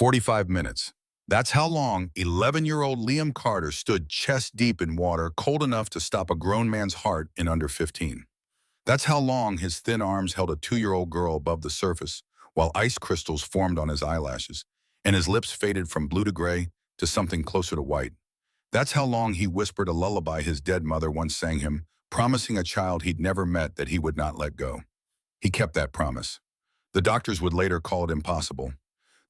45 minutes. That's how long 11-year-old Liam Carter stood chest deep in water cold enough to stop a grown man's heart in under 15. That's how long his thin arms held a 2-year-old girl above the surface while ice crystals formed on his eyelashes and his lips faded from blue to gray to something closer to white. That's how long he whispered a lullaby his dead mother once sang him, promising a child he'd never met that he would not let go. He kept that promise. The doctors would later call it impossible.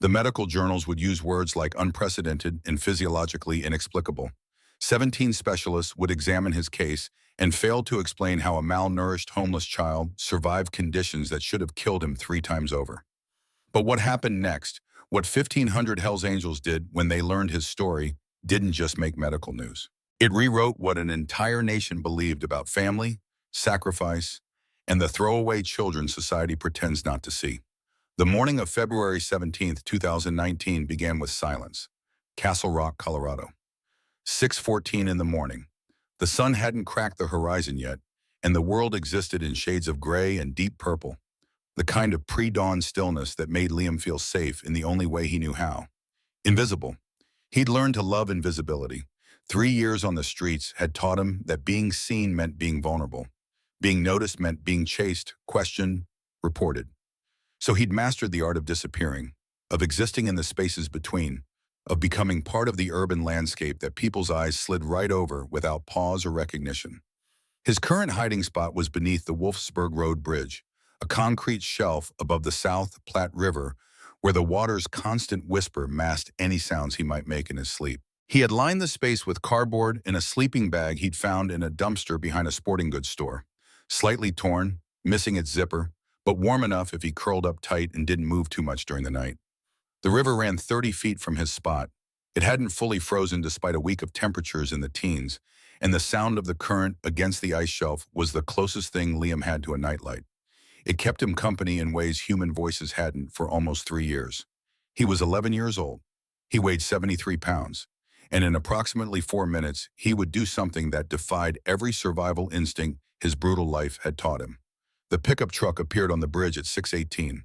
The medical journals would use words like unprecedented and physiologically inexplicable. 17 specialists would examine his case and failed to explain how a malnourished homeless child survived conditions that should have killed him 3 times over. But what happened next, what 1,500 Hells Angels did when they learned his story, didn't just make medical news. It rewrote what an entire nation believed about family, sacrifice, and the throwaway children society pretends not to see. The morning of February 17, 2019 began with silence. Castle Rock, Colorado. 6:14 in the morning. The sun hadn't cracked the horizon yet, and the world existed in shades of gray and deep purple, the kind of pre-dawn stillness that made Liam feel safe in the only way he knew how. Invisible. He'd learned to love invisibility. 3 years on the streets had taught him that being seen meant being vulnerable. Being noticed meant being chased, questioned, reported. So he'd mastered the art of disappearing, of existing in the spaces between, of becoming part of the urban landscape that people's eyes slid right over without pause or recognition. His current hiding spot was beneath the Wolfsburg Road Bridge, a concrete shelf above the South Platte River where the water's constant whisper masked any sounds he might make in his sleep. He had lined the space with cardboard and a sleeping bag he'd found in a dumpster behind a sporting goods store. Slightly torn, missing its zipper, but warm enough if he curled up tight and didn't move too much during the night. The river ran 30 feet from his spot. It hadn't fully frozen despite a week of temperatures in the teens, and the sound of the current against the ice shelf was the closest thing Liam had to a nightlight. It kept him company in ways human voices hadn't for almost 3 years. He was 11 years old. He weighed 73 pounds, and in approximately 4 minutes, he would do something that defied every survival instinct his brutal life had taught him. The pickup truck appeared on the bridge at 6:18.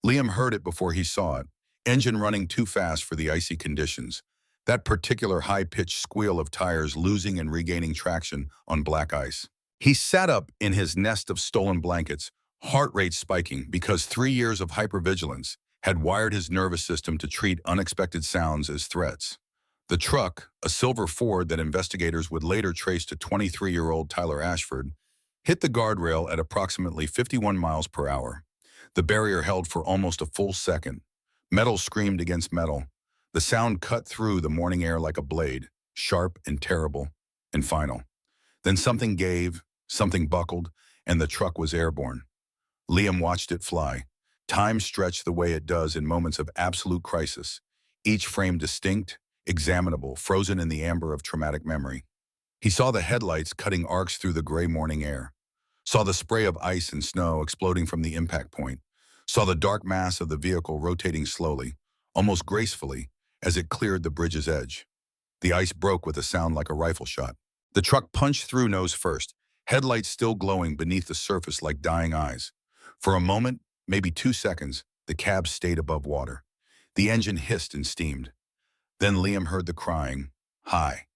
Liam heard it before he saw it, engine running too fast for the icy conditions, that particular high-pitched squeal of tires losing and regaining traction on black ice. He sat up in his nest of stolen blankets, heart rate spiking because 3 years of hypervigilance had wired his nervous system to treat unexpected sounds as threats. The truck, a silver Ford that investigators would later trace to 23-year-old Tyler Ashford, hit the guardrail at approximately 51 miles per hour. The barrier held for almost a full second. Metal screamed against metal. The sound cut through the morning air like a blade, sharp and terrible, and final. Then something gave, something buckled, and the truck was airborne. Liam watched it fly. Time stretched the way it does in moments of absolute crisis, each frame distinct, examinable, frozen in the amber of traumatic memory. He saw the headlights cutting arcs through the gray morning air, saw the spray of ice and snow exploding from the impact point, saw the dark mass of the vehicle rotating slowly, almost gracefully, as it cleared the bridge's edge. The ice broke with a sound like a rifle shot. The truck punched through nose first, headlights still glowing beneath the surface like dying eyes. For a moment, maybe 2 seconds, the cab stayed above water. The engine hissed and steamed. Then Liam heard the crying, "Hi."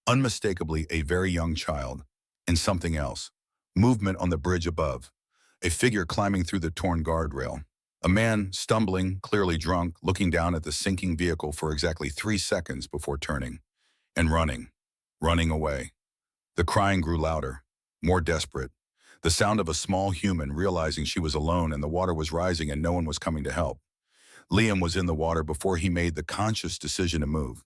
Unmistakably a very young child, and something else. Movement on the bridge above. A figure climbing through the torn guardrail. A man, stumbling, clearly drunk, looking down at the sinking vehicle for exactly 3 seconds before turning. And running away. The crying grew louder, more desperate. The sound of a small human realizing she was alone and the water was rising and no one was coming to help. Liam was in the water before he made the conscious decision to move.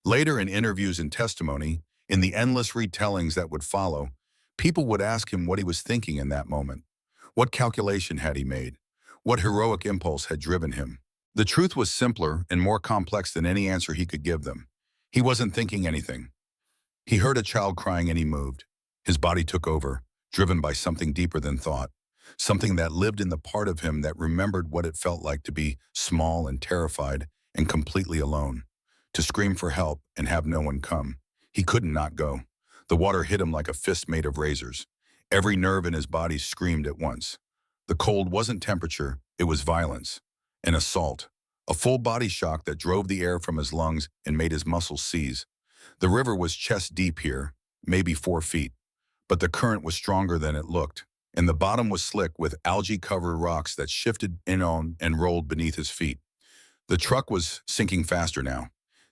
Later in interviews and testimony, in the endless retellings that would follow, people would ask him what he was thinking in that moment. What calculation had he made? What heroic impulse had driven him? The truth was simpler and more complex than any answer he could give them. He wasn't thinking anything. He heard a child crying and he moved. His body took over, driven by something deeper than thought, something that lived in the part of him that remembered what it felt like to be small and terrified and completely alone, to scream for help and have no one come. He couldn't not go. The water hit him like a fist made of razors. Every nerve in his body screamed at once. The cold wasn't temperature, it was violence, an assault, A full body shock that drove the air from his lungs and made his muscles seize. The river was chest deep here, maybe 4 feet, but the current was stronger than it looked, and the bottom was slick with algae-covered rocks that shifted in on and rolled beneath his feet. The truck was sinking faster now.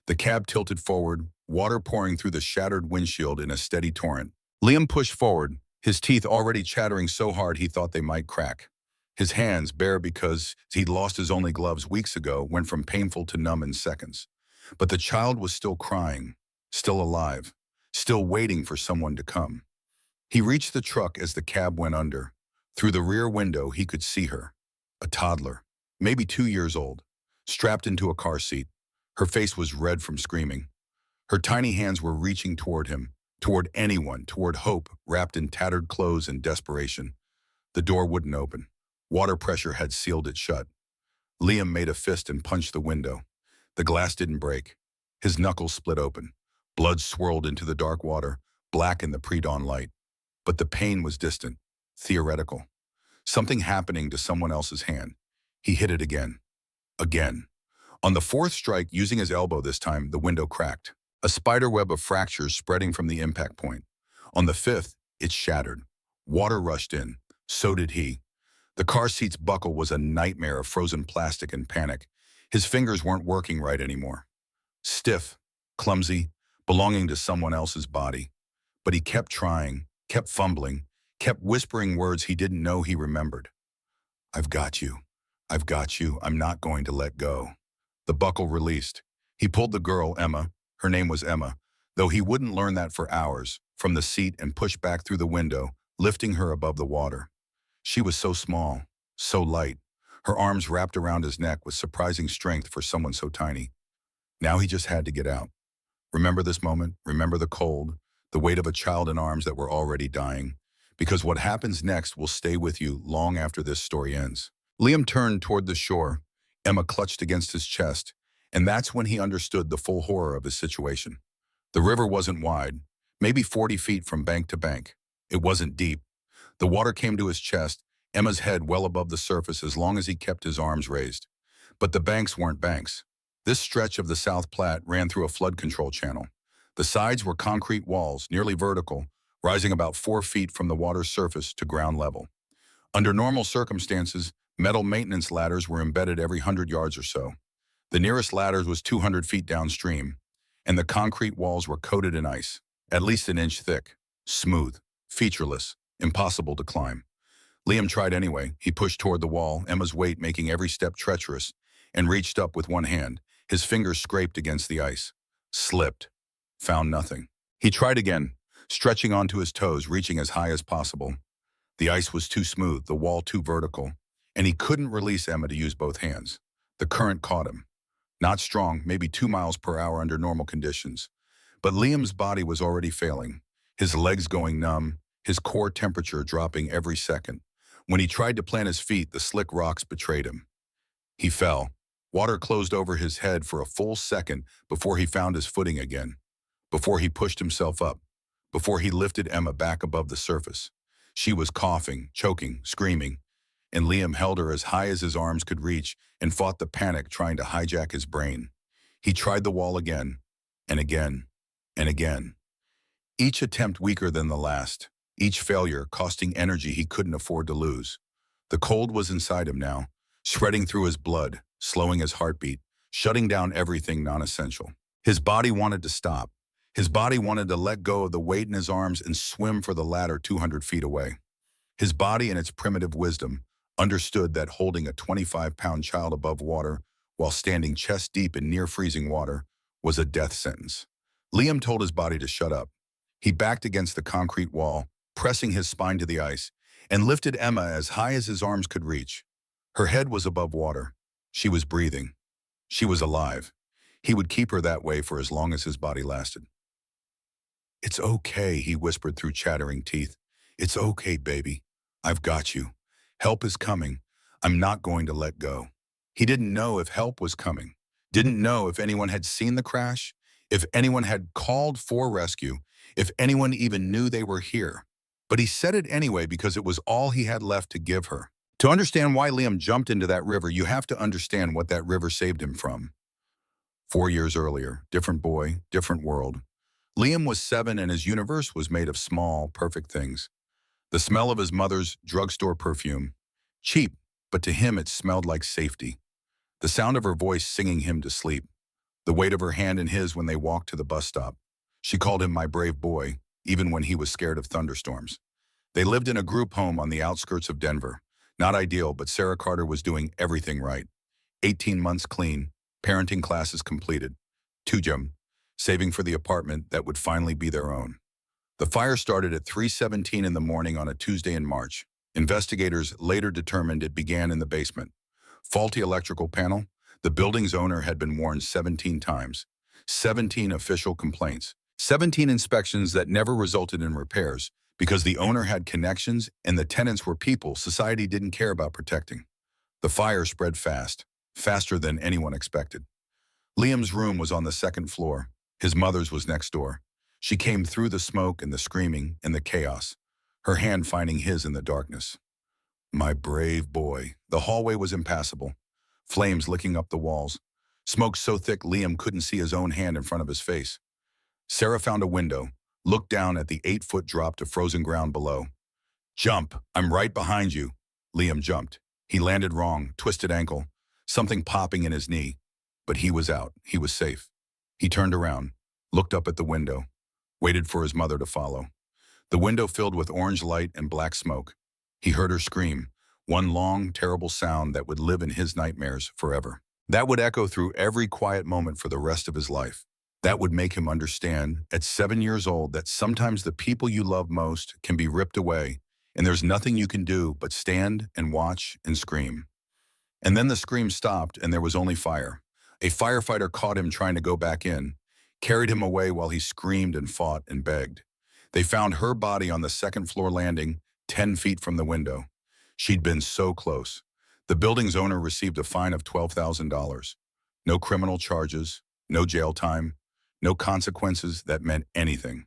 The cab tilted forward, water pouring through the shattered windshield in a steady torrent. Liam pushed forward, his teeth already chattering so hard he thought they might crack. His hands, bare because he'd lost his only gloves weeks ago, went from painful to numb in seconds. But the child was still crying, still alive, still waiting for someone to come. He reached the truck as the cab went under. Through the rear window, he could see her, a toddler, maybe 2 years old, strapped into a car seat. Her face was red from screaming. Her tiny hands were reaching toward him, toward anyone, toward hope, wrapped in tattered clothes and desperation. The door wouldn't open. Water pressure had sealed it shut. Liam made a fist and punched the window. The glass didn't break. His knuckles split open. Blood swirled into the dark water, black in the pre-dawn light. But the pain was distant, theoretical. Something happening to someone else's hand. He hit it again. Again. On the fourth strike, using his elbow this time, the window cracked. A spider web of fractures spreading from the impact point. On the fifth, it shattered. Water rushed in. So did he. The car seat's buckle was a nightmare of frozen plastic and panic. His fingers weren't working right anymore. Stiff, clumsy, belonging to someone else's body. But he kept trying, kept fumbling, kept whispering words he didn't know he remembered. I've got you. I've got you. I'm not going to let go. The buckle released. He pulled the girl, Emma, her name was Emma, though he wouldn't learn that for hours, from the seat and pushed back through the window, lifting her above the water. She was so small, so light, her arms wrapped around his neck with surprising strength for someone so tiny. Now he just had to get out. Remember this moment, remember the cold, the weight of a child in arms that were already dying, because what happens next will stay with you long after this story ends. Liam turned toward the shore. Emma clutched against his chest, and that's when he understood the full horror of his situation. The river wasn't wide, maybe 40 feet from bank to bank. It wasn't deep. The water came to his chest, Emma's head well above the surface as long as he kept his arms raised. But the banks weren't banks. This stretch of the South Platte ran through a flood control channel. The sides were concrete walls, nearly vertical, rising about 4 feet from the water's surface to ground level. Under normal circumstances, metal maintenance ladders were embedded every 100 yards or so. The nearest ladder was 200 feet downstream, and the concrete walls were coated in ice, at least an inch thick, smooth, featureless, impossible to climb. Liam tried anyway. He pushed toward the wall, Emma's weight making every step treacherous, and reached up with one hand. His fingers scraped against the ice. Slipped. Found nothing. He tried again, stretching onto his toes, reaching as high as possible. The ice was too smooth, the wall too vertical, and he couldn't release Emma to use both hands. The current caught him. Not strong, maybe 2 miles per hour under normal conditions. But Liam's body was already failing, his legs going numb, his core temperature dropping every second. When he tried to plant his feet, the slick rocks betrayed him. He fell. Water closed over his head for a full second before he found his footing again, before he pushed himself up, before he lifted Emma back above the surface. She was coughing, choking, screaming, and Liam held her as high as his arms could reach and fought the panic trying to hijack his brain. He tried the wall again, and again, and again. Each attempt weaker than the last, each failure costing energy he couldn't afford to lose. The cold was inside him now, shredding through his blood, slowing his heartbeat, shutting down everything non-essential. His body wanted to stop. His body wanted to let go of the weight in his arms and swim for the ladder 200 feet away. His body, in its primitive wisdom, understood that holding a 25-pound child above water while standing chest-deep in near-freezing water was a death sentence. Liam told his body to shut up. He backed against the concrete wall, pressing his spine to the ice, and lifted Emma as high as his arms could reach. Her head was above water. She was breathing. She was alive. He would keep her that way for as long as his body lasted. "It's okay," he whispered through chattering teeth. "It's okay, baby. I've got you. Help is coming. I'm not going to let go." He didn't know if help was coming. Didn't know if anyone had seen the crash, if anyone had called for rescue, if anyone even knew they were here. But he said it anyway because it was all he had left to give her. To understand why Liam jumped into that river, you have to understand what that river saved him from. 4 years earlier, different boy, different world. Liam was 7 and his universe was made of small, perfect things. The smell of his mother's drugstore perfume. Cheap, but to him it smelled like safety. The sound of her voice singing him to sleep. The weight of her hand in his when they walked to the bus stop. She called him my brave boy, even when he was scared of thunderstorms. They lived in a group home on the outskirts of Denver. Not ideal, but Sarah Carter was doing everything right. 18 months clean, parenting classes completed. 2 gym, saving for the apartment that would finally be their own. The fire started at 3:17 in the morning on a Tuesday in March. Investigators later determined it began in the basement. Faulty electrical panel. The building's owner had been warned 17 times. 17 official complaints. 17 inspections that never resulted in repairs because the owner had connections and the tenants were people society didn't care about protecting. The fire spread fast, faster than anyone expected. Liam's room was on the second floor. His mother's was next door. She came through the smoke and the screaming and the chaos, her hand finding his in the darkness. My brave boy. The hallway was impassable. Flames licking up the walls. Smoke so thick Liam couldn't see his own hand in front of his face. Sarah found a window, looked down at the 8-foot drop to frozen ground below. Jump, I'm right behind you. Liam jumped. He landed wrong, twisted ankle, something popping in his knee. But he was out, he was safe. He turned around, looked up at the window, waited for his mother to follow. The window filled with orange light and black smoke. He heard her scream, one long, terrible sound that would live in his nightmares forever. That would echo through every quiet moment for the rest of his life. That would make him understand, at 7 years old, that sometimes the people you love most can be ripped away, and there's nothing you can do but stand and watch and scream. And then the scream stopped, and there was only fire. A firefighter caught him trying to go back in, carried him away while he screamed and fought and begged. They found her body on the second-floor landing, 10 feet from the window. She'd been so close. The building's owner received a fine of $12,000. No criminal charges, no jail time, no consequences that meant anything.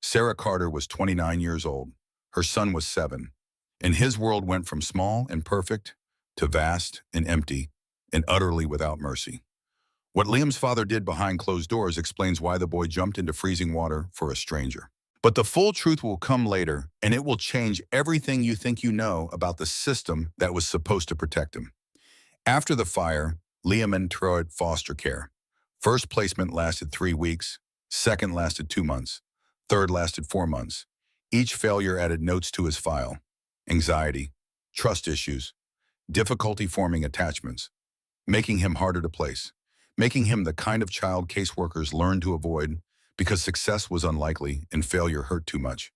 Sarah Carter was 29 years old. Her son was 7. And his world went from small and perfect to vast and empty and utterly without mercy. What Liam's father did behind closed doors explains why the boy jumped into freezing water for a stranger. But the full truth will come later, and it will change everything you think you know about the system that was supposed to protect him. After the fire, Liam entered foster care. First placement lasted 3 weeks, second lasted 2 months, third lasted 4 months. Each failure added notes to his file: anxiety, trust issues, difficulty forming attachments, making him harder to place, making him the kind of child caseworkers learned to avoid because success was unlikely and failure hurt too much.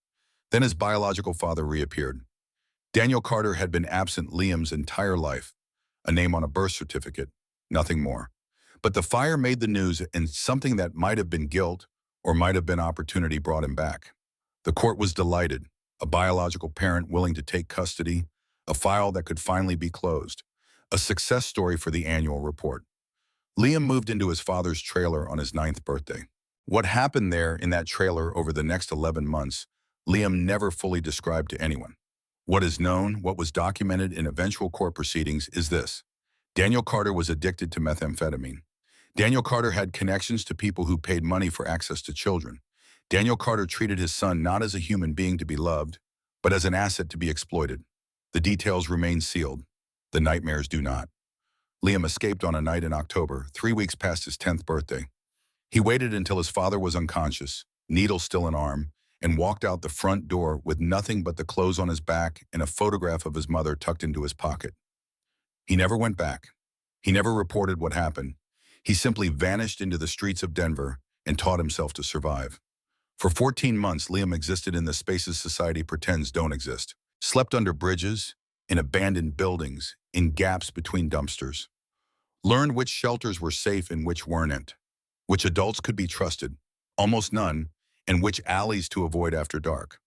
Then his biological father reappeared. Daniel Carter had been absent Liam's entire life, a name on a birth certificate, nothing more. But the fire made the news, and something that might have been guilt or might have been opportunity brought him back. The court was delighted, a biological parent willing to take custody, a file that could finally be closed, a success story for the annual report. Liam moved into his father's trailer on his 9th birthday. What happened there in that trailer over the next 11 months, Liam never fully described to anyone. What is known, what was documented in eventual court proceedings is this: Daniel Carter was addicted to methamphetamine. Daniel Carter had connections to people who paid money for access to children. Daniel Carter treated his son not as a human being to be loved, but as an asset to be exploited. The details remain sealed. The nightmares do not. Liam escaped on a night in October, 3 weeks past his 10th birthday. He waited until his father was unconscious, needle still in arm, and walked out the front door with nothing but the clothes on his back and a photograph of his mother tucked into his pocket. He never went back. He never reported what happened. He simply vanished into the streets of Denver and taught himself to survive. For 14 months, Liam existed in the spaces society pretends don't exist. Slept under bridges, in abandoned buildings, in gaps between dumpsters. Learned which shelters were safe and which weren't. Which adults could be trusted, almost none, and which alleys to avoid after dark.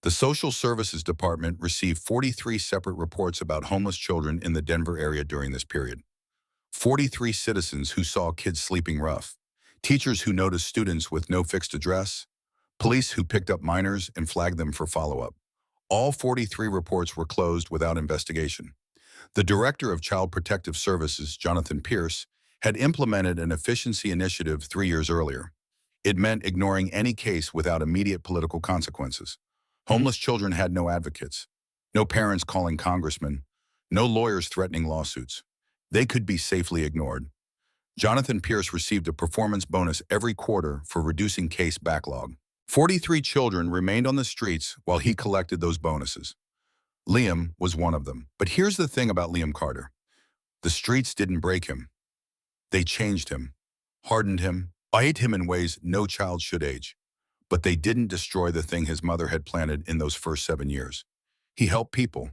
The Social Services Department received 43 separate reports about homeless children in the Denver area during this period. 43 citizens who saw kids sleeping rough, teachers who noticed students with no fixed address, police who picked up minors and flagged them for follow-up. All 43 reports were closed without investigation. The director of Child Protective Services, Jonathan Pierce, had implemented an efficiency initiative 3 years earlier. It meant ignoring any case without immediate political consequences. Homeless children had no advocates, no parents calling congressmen, no lawyers threatening lawsuits. They could be safely ignored. Jonathan Pierce received a performance bonus every quarter for reducing case backlog. 43 children remained on the streets while he collected those bonuses. Liam was one of them. But here's the thing about Liam Carter. The streets didn't break him. They changed him, hardened him, ate him in ways no child should age. But they didn't destroy the thing his mother had planted in those first 7 years. He helped people,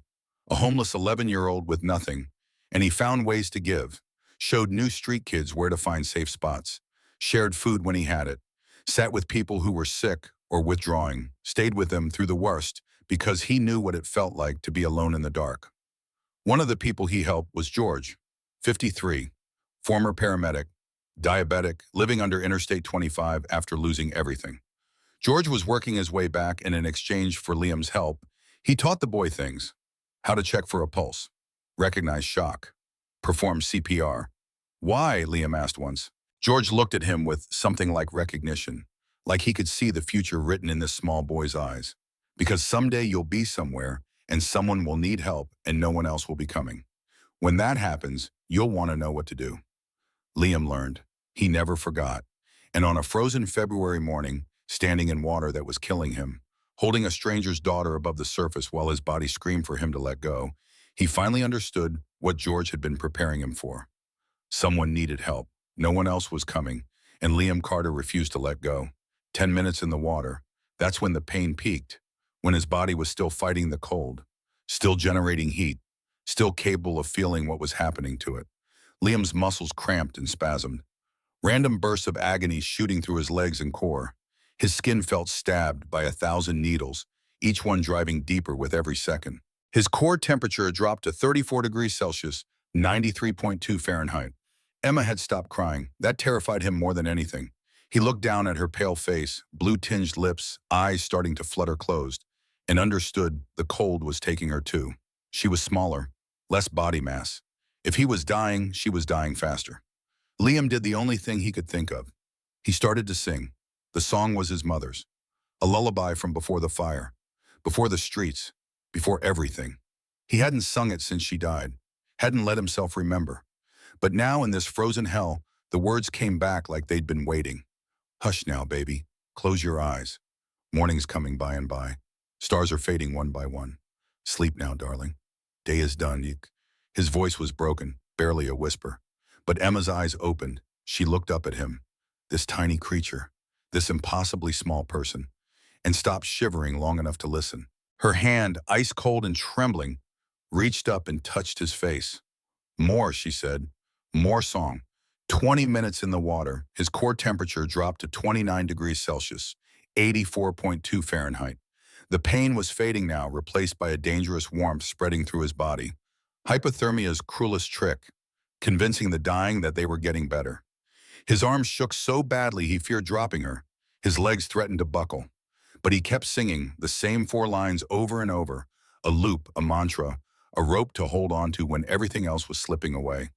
a homeless 11-year-old with nothing, and he found ways to give, showed new street kids where to find safe spots, shared food when he had it, sat with people who were sick or withdrawing, stayed with them through the worst because he knew what it felt like to be alone in the dark. One of the people he helped was George, 53, former paramedic, diabetic, living under Interstate 25 after losing everything. George was working his way back, and in exchange for Liam's help, he taught the boy things: how to check for a pulse, recognize shock, perform CPR. Why? Liam asked once. George looked at him with something like recognition, like he could see the future written in this small boy's eyes. Because someday you'll be somewhere, and someone will need help, and no one else will be coming. When that happens, you'll want to know what to do. Liam learned. He never forgot. And on a frozen February morning, standing in water that was killing him, holding a stranger's daughter above the surface while his body screamed for him to let go, he finally understood what George had been preparing him for. Someone needed help. No one else was coming, and Liam Carter refused to let go. 10 minutes in the water, that's when the pain peaked, when his body was still fighting the cold, still generating heat, still capable of feeling what was happening to it. Liam's muscles cramped and spasmed, random bursts of agony shooting through his legs and core. His skin felt stabbed by 1,000 needles, each one driving deeper with every second. His core temperature dropped to 34 degrees Celsius, 93.2 Fahrenheit. Emma had stopped crying. That terrified him more than anything. He looked down at her pale face, blue-tinged lips, eyes starting to flutter closed, and understood the cold was taking her too. She was smaller, less body mass. If he was dying, she was dying faster. Liam did the only thing he could think of. He started to sing. The song was his mother's, a lullaby from before the fire, before the streets, before everything. He hadn't sung it since she died, hadn't let himself remember. But now in this frozen hell, the words came back like they'd been waiting. Hush now, baby. Close your eyes. Morning's coming by and by. Stars are fading one by one. Sleep now, darling. Day is done. His voice was broken, barely a whisper. But Emma's eyes opened. She looked up at him, this tiny creature, this impossibly small person, and stopped shivering long enough to listen. Her hand, ice cold and trembling, reached up and touched his face. More, she said. More song. 20 minutes in the water, his core temperature dropped to 29 degrees Celsius, 84.2 Fahrenheit. The pain was fading now, replaced by a dangerous warmth spreading through his body. Hypothermia's cruelest trick, convincing the dying that they were getting better. His arms shook so badly he feared dropping her. His legs threatened to buckle. But he kept singing the same 4 lines over and over, a loop, a mantra, a rope to hold on to when everything else was slipping away.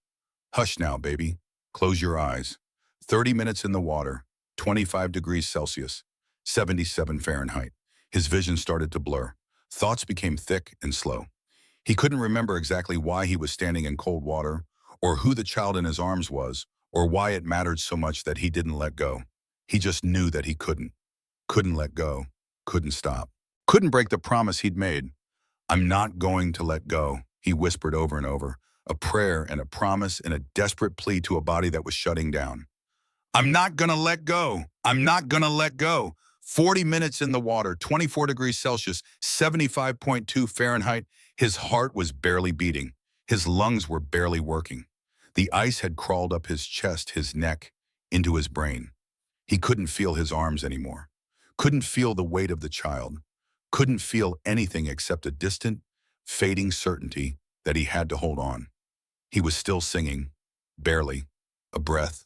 Hush now, baby. Close your eyes. 30 minutes in the water, 25 degrees Celsius, 77 Fahrenheit. His vision started to blur. Thoughts became thick and slow. He couldn't remember exactly why he was standing in cold water, or who the child in his arms was, or why it mattered so much that he didn't let go. He just knew that he couldn't let go, couldn't stop, couldn't break the promise he'd made. I'm not going to let go, he whispered over and over, a prayer and a promise and a desperate plea to a body that was shutting down. I'm not gonna let go. I'm not gonna let go. 40 minutes in the water, 24 degrees Celsius, 75.2 Fahrenheit. His heart was barely beating. His lungs were barely working. The ice had crawled up his chest, his neck, into his brain. He couldn't feel his arms anymore. Couldn't feel the weight of the child. Couldn't feel anything except a distant, fading certainty that he had to hold on. He was still singing, barely, a breath,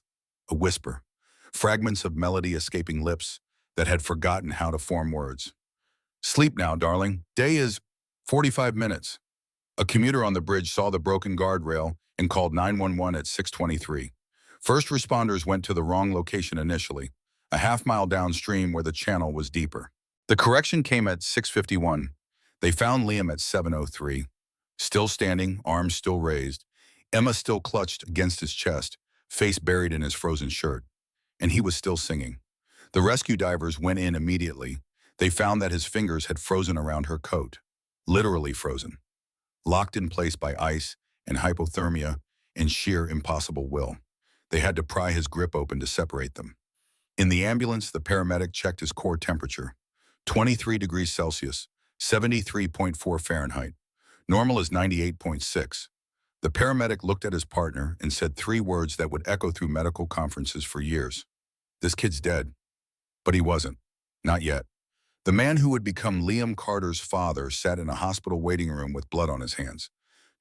a whisper, fragments of melody escaping lips that had forgotten how to form words. Sleep now, darling. Day is 45 minutes. A commuter on the bridge saw the broken guardrail and called 911 at 6:23. First responders went to the wrong location initially, a half-mile downstream where the channel was deeper. The correction came at 6:51. They found Liam at 7:03, still standing, arms still raised, Emma still clutched against his chest, face buried in his frozen shirt, and he was still singing. The rescue divers went in immediately. They found that his fingers had frozen around her coat, literally frozen, locked in place by ice and hypothermia and sheer impossible will. They had to pry his grip open to separate them. In the ambulance, the paramedic checked his core temperature, 23 degrees Celsius, 73.4 Fahrenheit. Normal is 98.6. The paramedic looked at his partner and said three words that would echo through medical conferences for years. This kid's dead. But he wasn't. Not yet. The man who would become Liam Carter's father sat in a hospital waiting room with blood on his hands.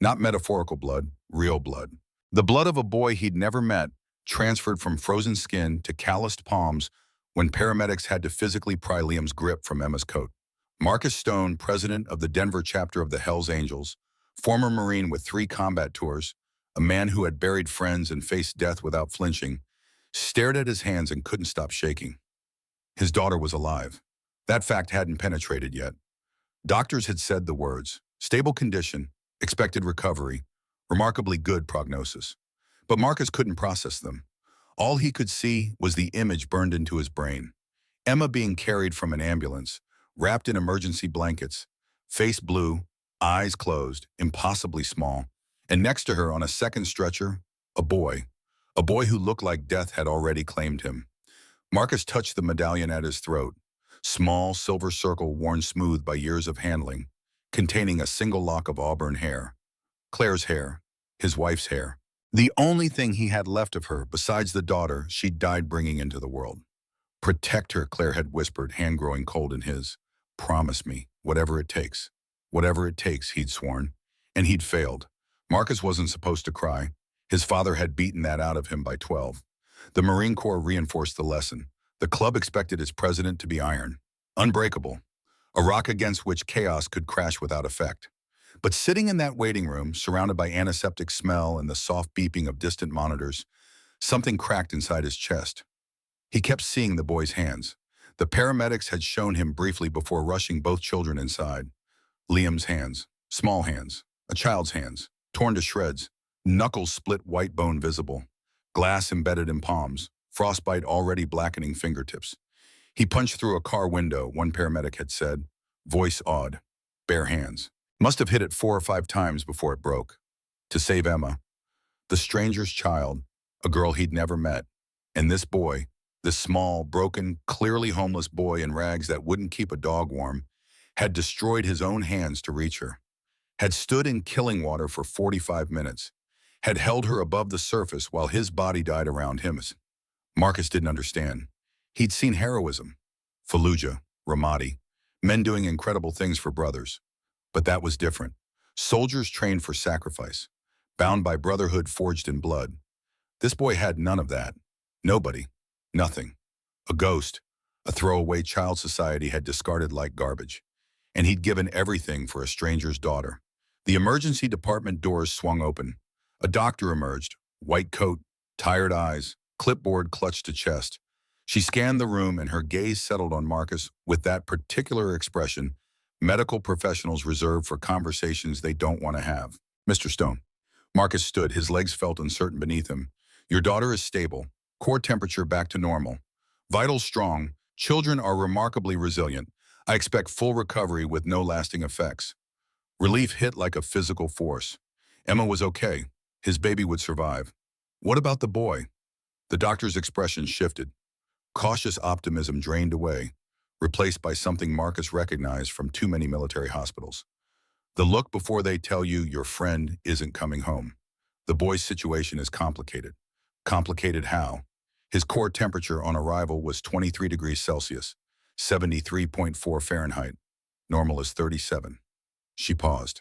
Not metaphorical blood, real blood. The blood of a boy he'd never met, transferred from frozen skin to calloused palms when paramedics had to physically pry Liam's grip from Emma's coat. Marcus Stone, president of the Denver chapter of the Hells Angels, former Marine with 3 combat tours, a man who had buried friends and faced death without flinching, stared at his hands and couldn't stop shaking. His daughter was alive. That fact hadn't penetrated yet. Doctors had said the words, stable condition, expected recovery, remarkably good prognosis. But Marcus couldn't process them. All he could see was the image burned into his brain. Emma being carried from an ambulance, wrapped in emergency blankets, face blue, eyes closed, impossibly small, and next to her on a second stretcher, a boy who looked like death had already claimed him. Marcus touched the medallion at his throat, small silver circle worn smooth by years of handling, containing a single lock of auburn hair. Claire's hair, his wife's hair. The only thing he had left of her besides the daughter she'd died bringing into the world. Protect her, Claire had whispered, hand growing cold in his. Promise me, whatever it takes. Whatever it takes, he'd sworn. And he'd failed. Marcus wasn't supposed to cry. His father had beaten that out of him by 12. The Marine Corps reinforced the lesson. The club expected its president to be iron, unbreakable, a rock against which chaos could crash without effect. But sitting in that waiting room, surrounded by antiseptic smell and the soft beeping of distant monitors, something cracked inside his chest. He kept seeing the boy's hands. The paramedics had shown him briefly before rushing both children inside. Liam's hands, small hands, a child's hands, torn to shreds, knuckles split, white bone visible, glass embedded in palms, frostbite already blackening fingertips. He punched through a car window, one paramedic had said, voice awed, bare hands. Must have hit it 4 or 5 times before it broke. To save Emma, the stranger's child, a girl he'd never met, and this boy, this small, broken, clearly homeless boy in rags that wouldn't keep a dog warm, had destroyed his own hands to reach her, had stood in killing water for 45 minutes, had held her above the surface while his body died around him. Marcus didn't understand. He'd seen heroism, Fallujah, Ramadi, men doing incredible things for brothers. But that was different. Soldiers trained for sacrifice, bound by brotherhood forged in blood. This boy had none of that. Nobody. Nothing. A ghost, a throwaway child society had discarded like garbage. And he'd given everything for a stranger's daughter. The emergency department doors swung open. A doctor emerged, white coat, tired eyes, clipboard clutched to chest. She scanned the room and her gaze settled on Marcus with that particular expression medical professionals reserve for conversations they don't want to have. Mr. Stone. Marcus stood, his legs felt uncertain beneath him. Your daughter is stable, core temperature back to normal. Vitals strong, children are remarkably resilient. I expect full recovery with no lasting effects. Relief hit like a physical force. Emma was okay. His baby would survive. What about the boy? The doctor's expression shifted. Cautious optimism drained away, replaced by something Marcus recognized from too many military hospitals. The look before they tell you your friend isn't coming home. The boy's situation is complicated. Complicated how? His core temperature on arrival was 23 degrees Celsius, 73.4 Fahrenheit. Normal is 37. She paused.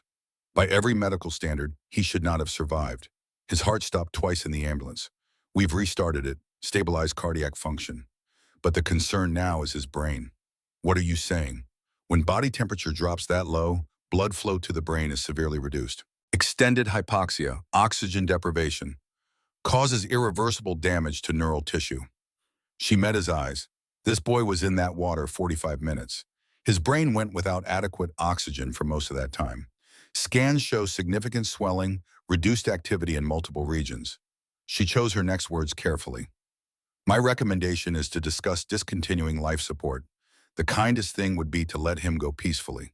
By every medical standard, he should not have survived. His heart stopped twice in the ambulance. We've restarted it, stabilized cardiac function. But the concern now is his brain. What are you saying? When body temperature drops that low, blood flow to the brain is severely reduced. Extended hypoxia, oxygen deprivation, causes irreversible damage to neural tissue. She met his eyes. This boy was in that water 45 minutes. His brain went without adequate oxygen for most of that time. Scans show significant swelling, reduced activity in multiple regions. She chose her next words carefully. My recommendation is to discuss discontinuing life support. The kindest thing would be to let him go peacefully.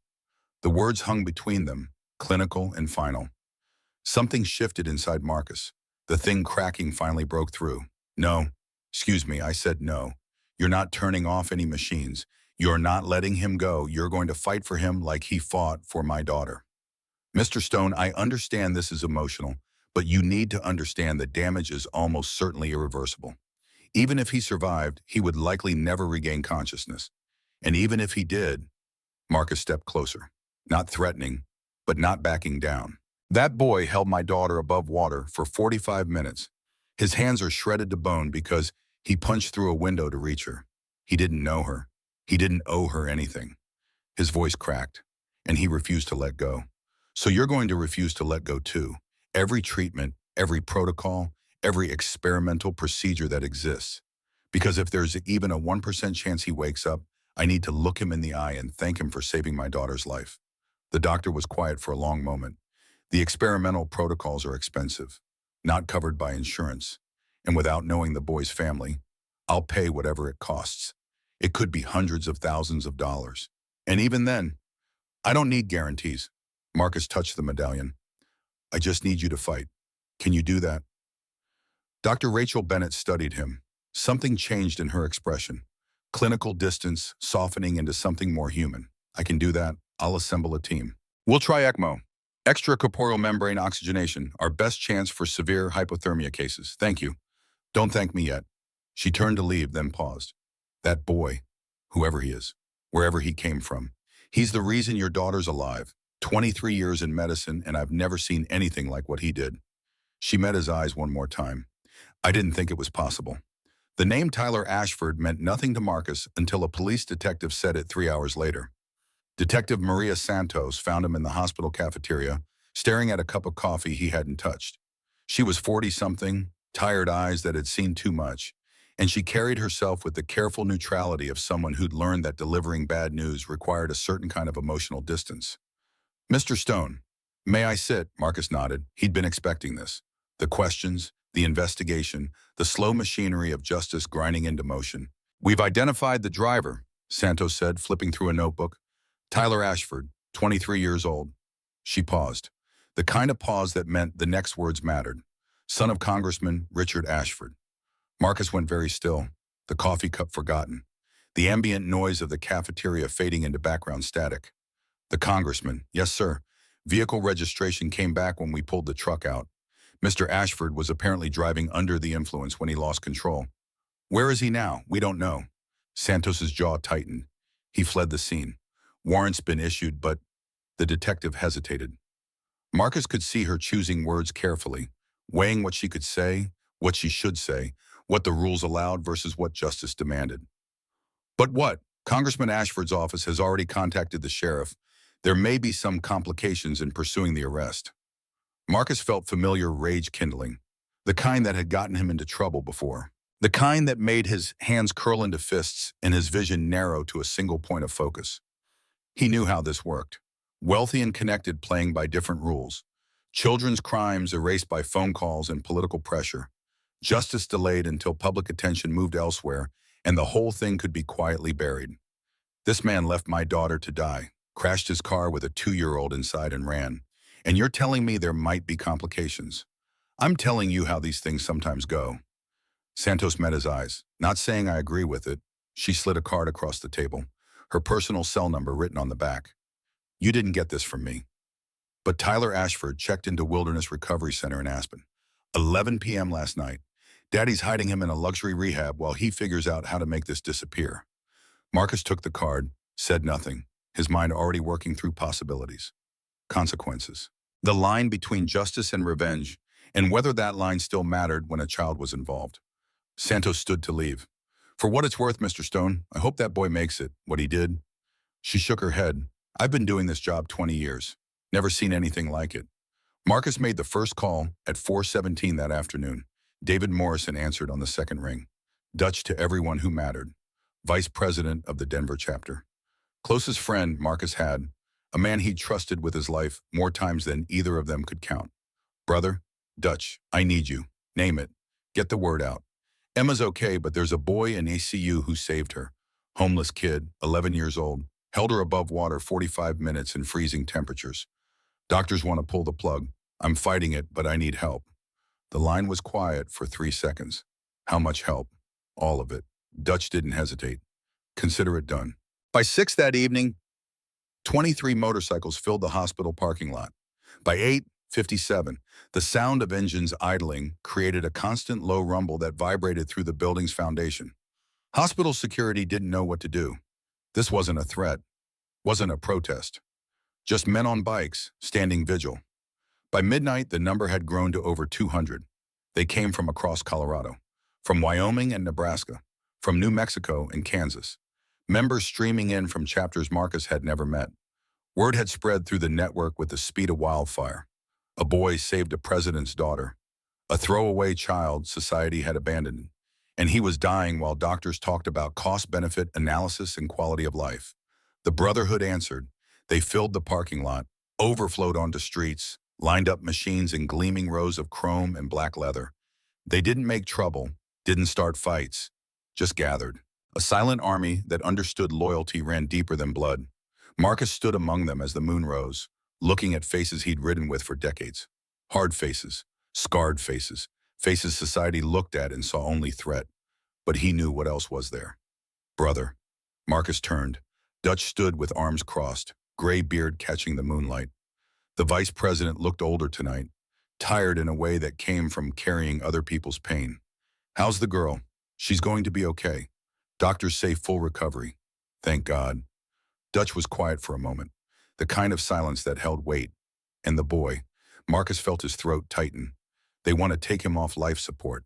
The words hung between them, clinical and final. Something shifted inside Marcus. The thing cracking finally broke through. No, excuse me, I said no. You're not turning off any machines. You're not letting him go. You're going to fight for him like he fought for my daughter. Mr. Stone, I understand this is emotional, but you need to understand that damage is almost certainly irreversible. Even if he survived, he would likely never regain consciousness. And even if he did, Marcus stepped closer, not threatening, but not backing down. That boy held my daughter above water for 45 minutes. His hands are shredded to bone because he punched through a window to reach her. He didn't know her. He didn't owe her anything. His voice cracked, and he refused to let go. So you're going to refuse to let go too. Every treatment, every protocol, every experimental procedure that exists. Because if there's even a 1% chance he wakes up, I need to look him in the eye and thank him for saving my daughter's life. The doctor was quiet for a long moment. The experimental protocols are expensive, not covered by insurance. And without knowing the boy's family, I'll pay whatever it costs. It could be hundreds of thousands of dollars. And even then, I don't need guarantees. Marcus touched the medallion. I just need you to fight. Can you do that? Dr. Rachel Bennett studied him. Something changed in her expression. Clinical distance softening into something more human. I can do that. I'll assemble a team. We'll try ECMO. Extracorporeal membrane oxygenation, our best chance for severe hypothermia cases. Thank you. Don't thank me yet. She turned to leave, then paused. That boy, whoever he is, wherever he came from, he's the reason your daughter's alive. 23 years in medicine, and I've never seen anything like what he did. She met his eyes one more time. I didn't think it was possible. The name Tyler Ashford meant nothing to Marcus until a police detective said it 3 hours later. Detective Maria Santos found him in the hospital cafeteria, staring at a cup of coffee he hadn't touched. She was 40-something, tired eyes that had seen too much, and she carried herself with the careful neutrality of someone who'd learned that delivering bad news required a certain kind of emotional distance. Mr. Stone, may I sit? Marcus nodded. He'd been expecting this. The questions, the investigation, the slow machinery of justice grinding into motion. We've identified the driver, Santos said, flipping through a notebook. Tyler Ashford, 23 years old. She paused. The kind of pause that meant the next words mattered. Son of Congressman Richard Ashford. Marcus went very still, the coffee cup forgotten, the ambient noise of the cafeteria fading into background static. The congressman, yes, sir. Vehicle registration came back when we pulled the truck out. Mr. Ashford was apparently driving under the influence when he lost control. Where is he now? We don't know. Santos's jaw tightened. He fled the scene. Warrant's been issued, but the detective hesitated. Marcus could see her choosing words carefully, weighing what she could say, what she should say, what the rules allowed versus what justice demanded. But what? Congressman Ashford's office has already contacted the sheriff. There may be some complications in pursuing the arrest. Marcus felt familiar rage kindling, the kind that had gotten him into trouble before, the kind that made his hands curl into fists and his vision narrow to a single point of focus. He knew how this worked. Wealthy and connected playing by different rules. Children's crimes erased by phone calls and political pressure. Justice delayed until public attention moved elsewhere, and the whole thing could be quietly buried. This man left my daughter to die, crashed his car with a 2-year-old inside and ran. And you're telling me there might be complications. I'm telling you how these things sometimes go. Santos met his eyes, not saying I agree with it. She slid a card across the table, her personal cell number written on the back. You didn't get this from me. But Tyler Ashford checked into Wilderness Recovery Center in Aspen. 11 p.m. last night. Daddy's hiding him in a luxury rehab while he figures out how to make this disappear. Marcus took the card, said nothing, his mind already working through possibilities. Consequences. The line between justice and revenge, and whether that line still mattered when a child was involved. Santos stood to leave. For what it's worth, Mr. Stone, I hope that boy makes it, what he did. She shook her head. I've been doing this job 20 years. Never seen anything like it. Marcus made the first call at 4:17 that afternoon. David Morrison answered on the second ring. Dutch to everyone who mattered. Vice president of the Denver chapter. Closest friend Marcus had. A man he'd trusted with his life more times than either of them could count. Brother, Dutch, I need you. Name it. Get the word out. Emma's okay, but there's a boy in ACU who saved her. Homeless kid, 11 years old. Held her above water 45 minutes in freezing temperatures. Doctors want to pull the plug. I'm fighting it, but I need help. The line was quiet for 3 seconds. How much help? All of it. Dutch didn't hesitate. Consider it done. By 6 that evening, 23 motorcycles filled the hospital parking lot. By 8:57, the sound of engines idling created a constant low rumble that vibrated through the building's foundation. Hospital security didn't know what to do. This wasn't a threat, wasn't a protest. Just men on bikes, standing vigil. By midnight, the number had grown to over 200. They came from across Colorado, from Wyoming and Nebraska, from New Mexico and Kansas. Members streaming in from chapters Marcus had never met. Word had spread through the network with the speed of wildfire. A boy saved a president's daughter. A throwaway child society had abandoned. And he was dying while doctors talked about cost-benefit analysis and quality of life. The Brotherhood answered. They filled the parking lot, overflowed onto streets, lined up machines in gleaming rows of chrome and black leather. They didn't make trouble, didn't start fights, just gathered. A silent army that understood loyalty ran deeper than blood. Marcus stood among them as the moon rose, looking at faces he'd ridden with for decades. Hard faces, scarred faces, faces society looked at and saw only threat. But he knew what else was there. Brother. Marcus turned. Dutch stood with arms crossed, gray beard catching the moonlight. The vice president looked older tonight, tired in a way that came from carrying other people's pain. How's the girl? She's going to be okay. Doctors say full recovery. Thank God. Dutch was quiet for a moment, the kind of silence that held weight. And the boy, Marcus felt his throat tighten. They want to take him off life support.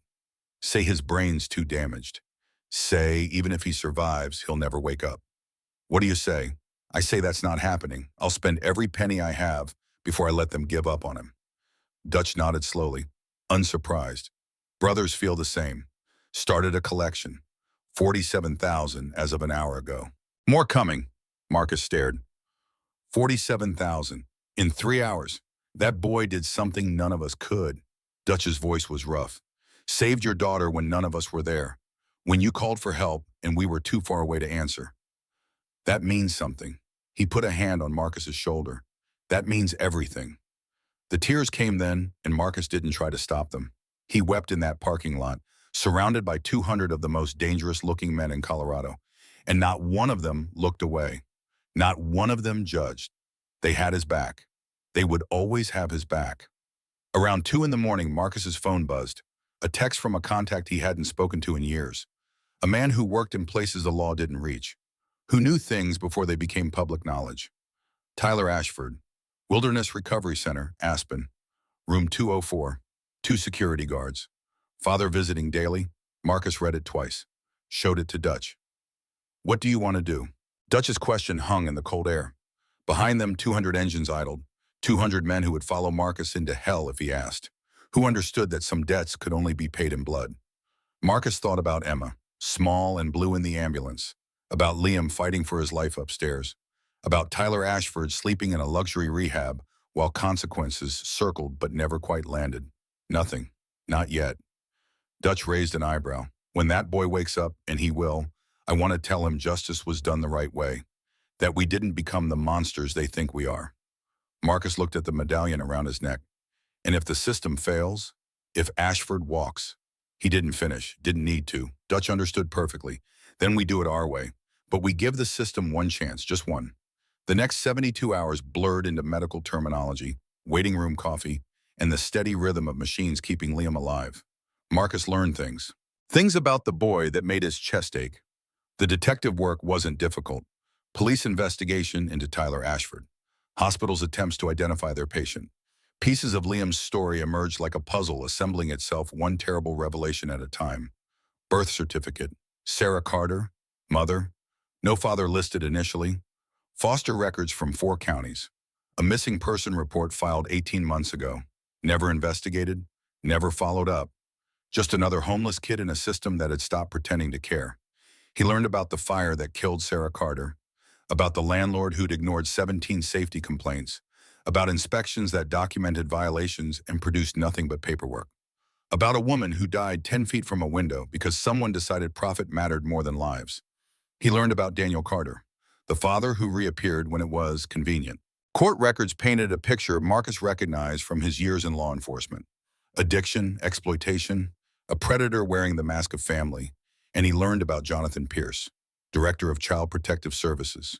Say his brain's too damaged. Say, even if he survives, he'll never wake up. What do you say? I say that's not happening. I'll spend every penny I have before I let them give up on him. Dutch nodded slowly, unsurprised. Brothers feel the same. Started a collection. 47,000 as of an hour ago. More coming. Marcus stared. 47,000. In 3 hours. That boy did something none of us could. Dutch's voice was rough. Saved your daughter when none of us were there. When you called for help and we were too far away to answer. That means something. He put a hand on Marcus's shoulder. That means everything. The tears came then, and Marcus didn't try to stop them. He wept in that parking lot, surrounded by 200 of the most dangerous-looking men in Colorado. And not one of them looked away. Not one of them judged. They had his back. They would always have his back. Around 2 in the morning, Marcus's phone buzzed. A text from a contact he hadn't spoken to in years. A man who worked in places the law didn't reach. Who knew things before they became public knowledge. Tyler Ashford, Wilderness Recovery Center, Aspen. Room 204. 2 security guards. Father visiting daily. Marcus read it twice. Showed it to Dutch. What do you want to do? Dutch's question hung in the cold air. Behind them, 200 engines idled. 200 men who would follow Marcus into hell if he asked. Who understood that some debts could only be paid in blood. Marcus thought about Emma, small and blue in the ambulance. About Liam fighting for his life upstairs. About Tyler Ashford sleeping in a luxury rehab while consequences circled but never quite landed. Nothing. Not yet. Dutch raised an eyebrow. When that boy wakes up, and he will, I want to tell him justice was done the right way. That we didn't become the monsters they think we are. Marcus looked at the medallion around his neck. And if the system fails, if Ashford walks, he didn't finish, didn't need to. Dutch understood perfectly. Then we do it our way. But we give the system one chance, just one. The next 72 hours blurred into medical terminology, waiting room coffee, and the steady rhythm of machines keeping Liam alive. Marcus learned things. Things about the boy that made his chest ache. The detective work wasn't difficult. Police investigation into Tyler Ashford. Hospitals' attempts to identify their patient. Pieces of Liam's story emerged like a puzzle, assembling itself one terrible revelation at a time. Birth certificate. Sarah Carter. Mother. No father listed initially. Foster records from 4 counties. A missing person report filed 18 months ago. Never investigated, never followed up. Just another homeless kid in a system that had stopped pretending to care. He learned about the fire that killed Sarah Carter, about the landlord who'd ignored 17 safety complaints, about inspections that documented violations and produced nothing but paperwork, about a woman who died 10 feet from a window because someone decided profit mattered more than lives. He learned about Daniel Carter, the father who reappeared when it was convenient. Court records painted a picture Marcus recognized from his years in law enforcement. Addiction, exploitation, a predator wearing the mask of family, and he learned about Jonathan Pierce, Director of Child Protective Services,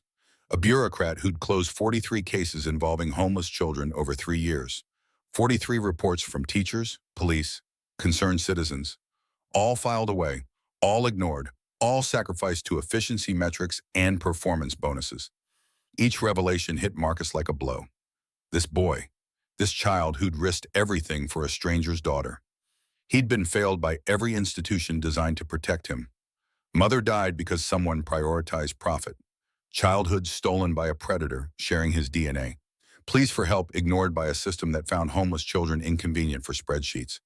a bureaucrat who'd closed 43 cases involving homeless children over 3 years. 43 reports from teachers, police, concerned citizens, all filed away, all ignored, all sacrificed to efficiency metrics and performance bonuses. Each revelation hit Marcus like a blow. This boy, this child who'd risked everything for a stranger's daughter. He'd been failed by every institution designed to protect him. Mother died because someone prioritized profit. Childhood stolen by a predator sharing his DNA. Pleas for help ignored by a system that found homeless children inconvenient for spreadsheets.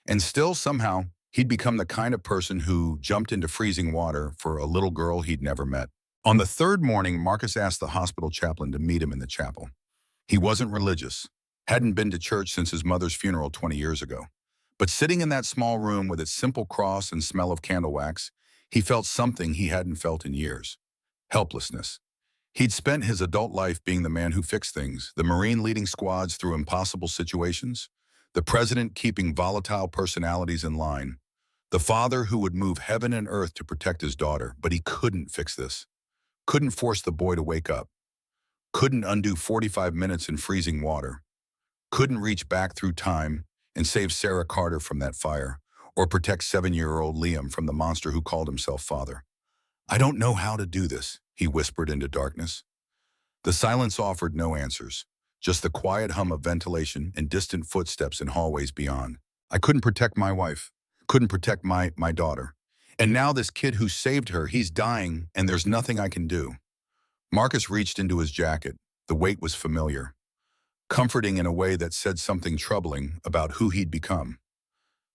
And still, somehow, he'd become the kind of person who jumped into freezing water for a little girl he'd never met. On the third morning, Marcus asked the hospital chaplain to meet him in the chapel. He wasn't religious, hadn't been to church since his mother's funeral 20 years ago. But sitting in that small room with its simple cross and smell of candle wax, he felt something he hadn't felt in years. Helplessness. He'd spent his adult life being the man who fixed things, the Marine leading squads through impossible situations, the president keeping volatile personalities in line, the father who would move heaven and earth to protect his daughter, but he couldn't fix this. Couldn't force the boy to wake up. Couldn't undo 45 minutes in freezing water. Couldn't reach back through time and save Sarah Carter from that fire, or protect 7-year-old Liam from the monster who called himself father. I don't know how to do this, he whispered into darkness. The silence offered no answers, just the quiet hum of ventilation and distant footsteps in hallways beyond. I couldn't protect my wife, couldn't protect my daughter. And now this kid who saved her, he's dying, and there's nothing I can do. Marcus reached into his jacket. The weight was familiar, comforting in a way that said something troubling about who he'd become.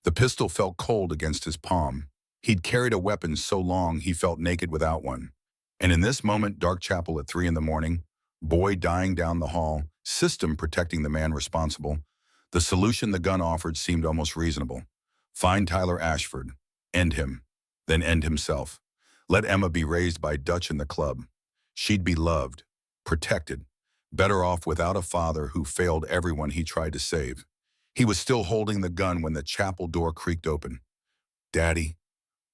The pistol felt cold against his palm. He'd carried a weapon so long he felt naked without one. And in this moment, dark chapel at 3 a.m, boy dying down the hall, system protecting the man responsible, the solution the gun offered seemed almost reasonable. Find Tyler Ashford. End him. Then end himself. Let Emma be raised by Dutch in the club. She'd be loved, protected, better off without a father who failed everyone he tried to save. He was still holding the gun when the chapel door creaked open. Daddy.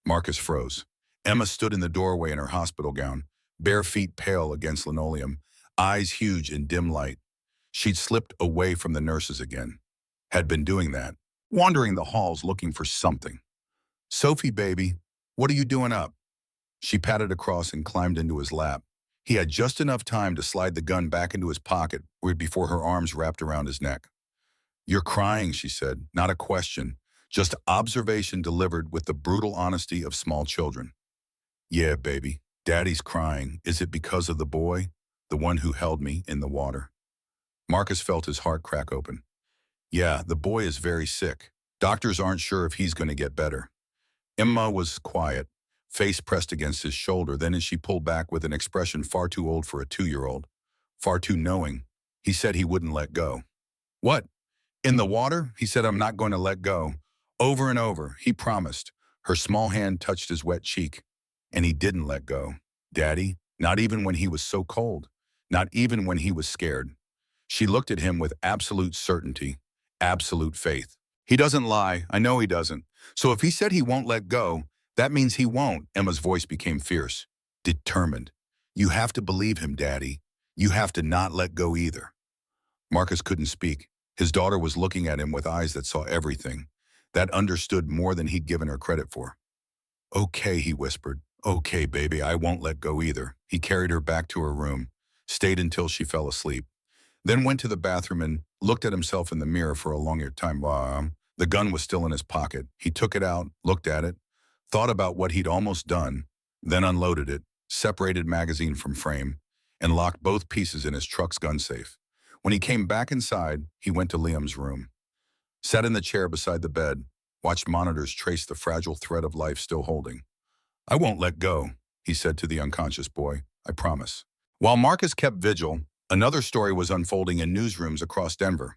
Marcus froze. Emma stood in the doorway in her hospital gown, bare feet pale against linoleum, eyes huge in dim light. She'd slipped away from the nurses again. Had been doing that, wandering the halls looking for something. Sophie, baby, what are you doing up? She patted across and climbed into his lap. He had just enough time to slide the gun back into his pocket before her arms wrapped around his neck. You're crying, she said, not a question, just observation delivered with the brutal honesty of small children. Yeah, baby, Daddy's crying. Is it because of the boy, the one who held me in the water? Marcus felt his heart crack open. Yeah, the boy is very sick. Doctors aren't sure if he's going to get better. Emma was quiet, face pressed against his shoulder. Then as she pulled back with an expression far too old for a 2-year-old, far too knowing, he said he wouldn't let go. What? In the water? He said, I'm not going to let go. Over and over, he promised. Her small hand touched his wet cheek, and he didn't let go. Daddy, not even when he was so cold, not even when he was scared. She looked at him with absolute certainty, absolute faith. He doesn't lie. I know he doesn't. So if he said he won't let go, that means he won't. Emma's voice became fierce, determined. You have to believe him, Daddy. You have to not let go either. Marcus couldn't speak. His daughter was looking at him with eyes that saw everything, that understood more than he'd given her credit for. Okay, he whispered. Okay, baby, I won't let go either. He carried her back to her room, stayed until she fell asleep, then went to the bathroom and looked at himself in the mirror for a longer time. The gun was still in his pocket. He took it out, looked at it, thought about what he'd almost done, then unloaded it, separated magazine from frame, and locked both pieces in his truck's gun safe. When he came back inside, he went to Liam's room, sat in the chair beside the bed, watched monitors trace the fragile thread of life still holding. "I won't let go," he said to the unconscious boy. "I promise." While Marcus kept vigil, another story was unfolding in newsrooms across Denver.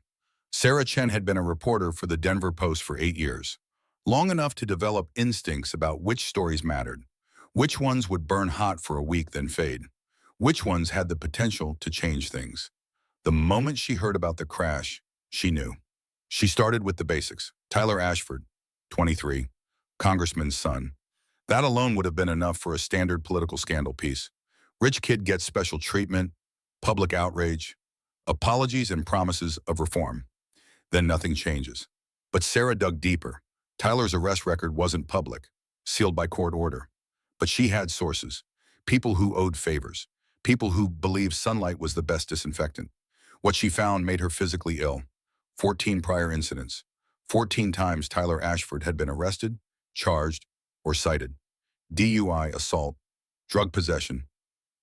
Sarah Chen had been a reporter for the Denver Post for 8 years, long enough to develop instincts about which stories mattered, which ones would burn hot for a week then fade, which ones had the potential to change things. The moment she heard about the crash, she knew. She started with the basics. Tyler Ashford, 23, congressman's son. That alone would have been enough for a standard political scandal piece. Rich kid gets special treatment, public outrage, apologies and promises of reform. Then nothing changes. But Sarah dug deeper. Tyler's arrest record wasn't public, sealed by court order. But she had sources, people who owed favors, people who believed sunlight was the best disinfectant. What she found made her physically ill. 14 prior incidents. 14 times Tyler Ashford had been arrested, charged, or cited. DUI, assault, drug possession,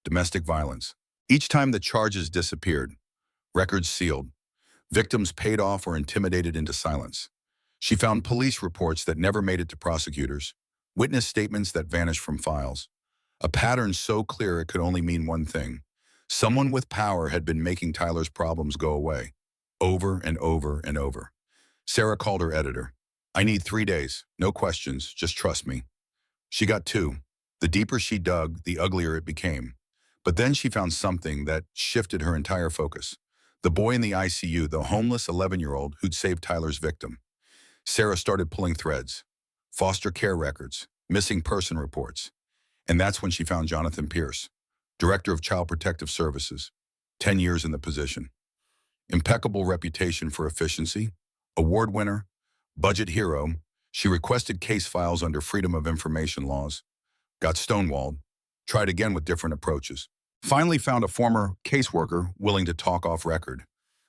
domestic violence. Each time the charges disappeared, records sealed, victims paid off or intimidated into silence. She found police reports that never made it to prosecutors, witness statements that vanished from files. A pattern so clear it could only mean one thing. Someone with power had been making Tyler's problems go away, over and over and over. Sarah called her editor. "I need 3 days, no questions, just trust me." She got 2. The deeper she dug, the uglier it became. But then she found something that shifted her entire focus. The boy in the ICU, the homeless 11-year-old who'd saved Tyler's victim. Sarah started pulling threads, foster care records, missing person reports. And that's when she found Jonathan Pierce, Director of Child Protective Services, 10 years in the position. Impeccable reputation for efficiency, award winner, budget hero. She requested case files under Freedom of Information laws, got stonewalled, tried again with different approaches. Finally found a former caseworker willing to talk off record.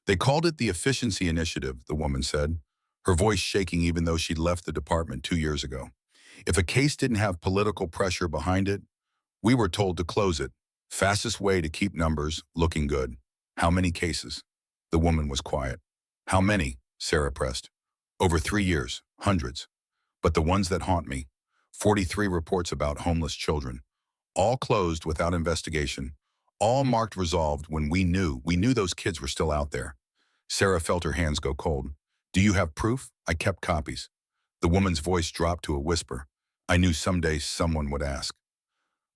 They called it the Efficiency Initiative, the woman said, her voice shaking even though she'd left the department 2 years ago. If a case didn't have political pressure behind it, we were told to close it. Fastest way to keep numbers looking good. How many cases? The woman was quiet. How many? Sarah pressed. Over 3 years, hundreds. But the ones that haunt me, 43 reports about homeless children, all closed without investigation, all marked resolved when we knew those kids were still out there. Sarah felt her hands go cold. Do you have proof? I kept copies. The woman's voice dropped to a whisper. I knew someday someone would ask.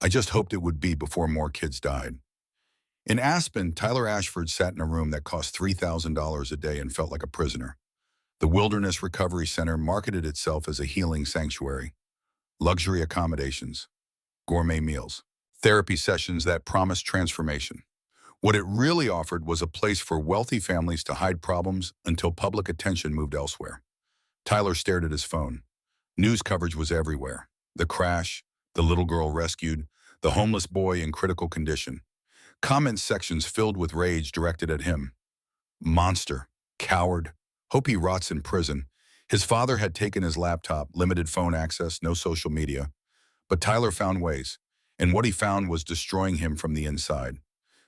I just hoped it would be before more kids died. In Aspen, Tyler Ashford sat in a room that cost $3,000 a day and felt like a prisoner. The Wilderness Recovery Center marketed itself as a healing sanctuary. Luxury accommodations, gourmet meals, therapy sessions that promised transformation. What it really offered was a place for wealthy families to hide problems until public attention moved elsewhere. Tyler stared at his phone. News coverage was everywhere. The crash, the little girl rescued, the homeless boy in critical condition. Comment sections filled with rage directed at him. Monster, coward, hope he rots in prison. His father had taken his laptop, limited phone access, no social media. But Tyler found ways, and what he found was destroying him from the inside.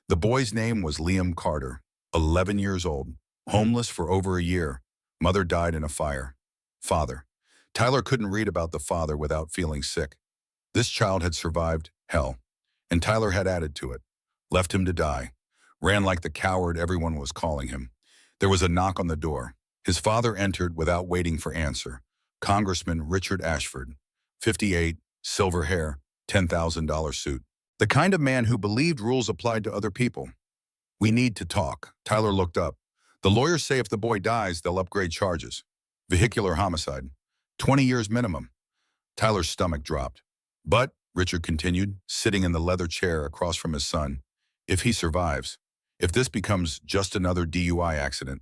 The boy's name was Liam Carter, 11 years old, homeless for over a year. Mother died in a fire. Father. Tyler couldn't read about the father without feeling sick. This child had survived hell, and Tyler had added to it. Left him to die. Ran like the coward everyone was calling him. There was a knock on the door. His father entered without waiting for answer. Congressman Richard Ashford, 58, silver hair, $10,000 suit. The kind of man who believed rules applied to other people. We need to talk. Tyler looked up. The lawyers say if the boy dies, they'll upgrade charges. Vehicular homicide. 20 years minimum. Tyler's stomach dropped. But, Richard continued, sitting in the leather chair across from his son, if he survives, if this becomes just another DUI accident,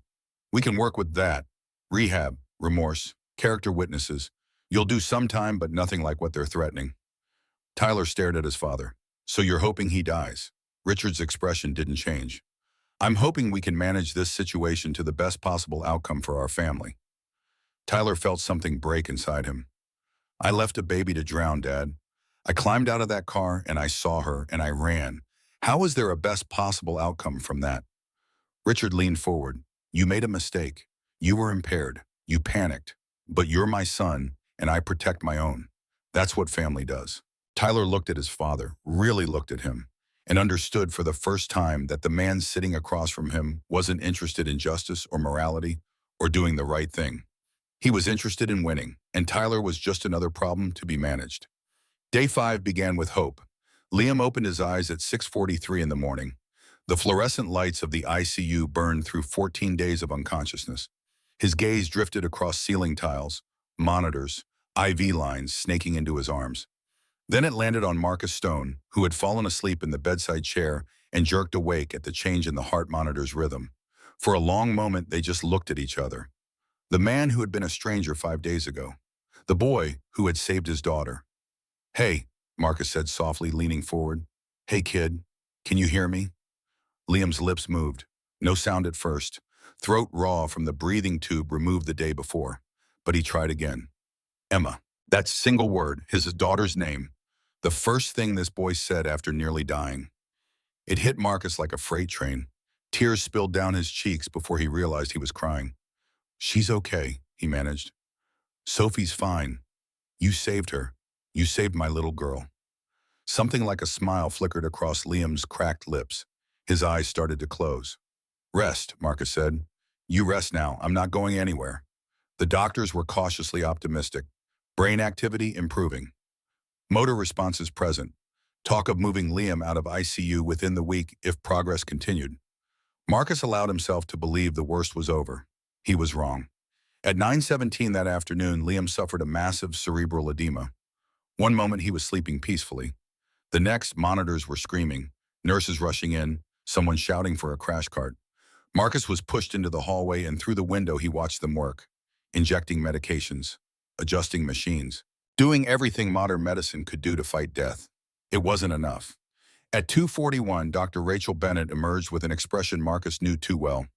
we can work with that. Rehab, remorse, character witnesses. You'll do some time, but nothing like what they're threatening. Tyler stared at his father. So you're hoping he dies? Richard's expression didn't change. I'm hoping we can manage this situation to the best possible outcome for our family. Tyler felt something break inside him. I left a baby to drown, Dad. I climbed out of that car and I saw her and I ran. How is there a best possible outcome from that? Richard leaned forward. You made a mistake. You were impaired. You panicked. But you're my son, and I protect my own. That's what family does. Tyler looked at his father, really looked at him, and understood for the first time that the man sitting across from him wasn't interested in justice or morality or doing the right thing. He was interested in winning, and Tyler was just another problem to be managed. Day 5 began with hope. Liam opened his eyes at 6:43 in the morning. The fluorescent lights of the ICU burned through 14 days of unconsciousness. His gaze drifted across ceiling tiles, monitors, IV lines snaking into his arms. Then it landed on Marcus Stone, who had fallen asleep in the bedside chair and jerked awake at the change in the heart monitor's rhythm. For a long moment, they just looked at each other. The man who had been a stranger 5 days ago. The boy who had saved his daughter. Hey, Marcus said softly, leaning forward. Hey, kid, can you hear me? Liam's lips moved. No sound at first. Throat raw from the breathing tube removed the day before. But he tried again. Emma. That single word, his daughter's name. The first thing this boy said after nearly dying. It hit Marcus like a freight train. Tears spilled down his cheeks before he realized he was crying. She's okay, he managed. Sophie's fine. You saved her. You saved my little girl. Something like a smile flickered across Liam's cracked lips. His eyes started to close. Rest, Marcus said. You rest now. I'm not going anywhere. The doctors were cautiously optimistic. Brain activity improving. Motor responses present. Talk of moving Liam out of ICU within the week if progress continued. Marcus allowed himself to believe the worst was over. He was wrong. At 9:17 that afternoon, Liam suffered a massive cerebral edema. One moment he was sleeping peacefully. The next, monitors were screaming, nurses rushing in, someone shouting for a crash cart. Marcus was pushed into the hallway, and through the window he watched them work, injecting medications, adjusting machines, doing everything modern medicine could do to fight death. It wasn't enough. At 2:41, Dr. Rachel Bennett emerged with an expression Marcus knew too well.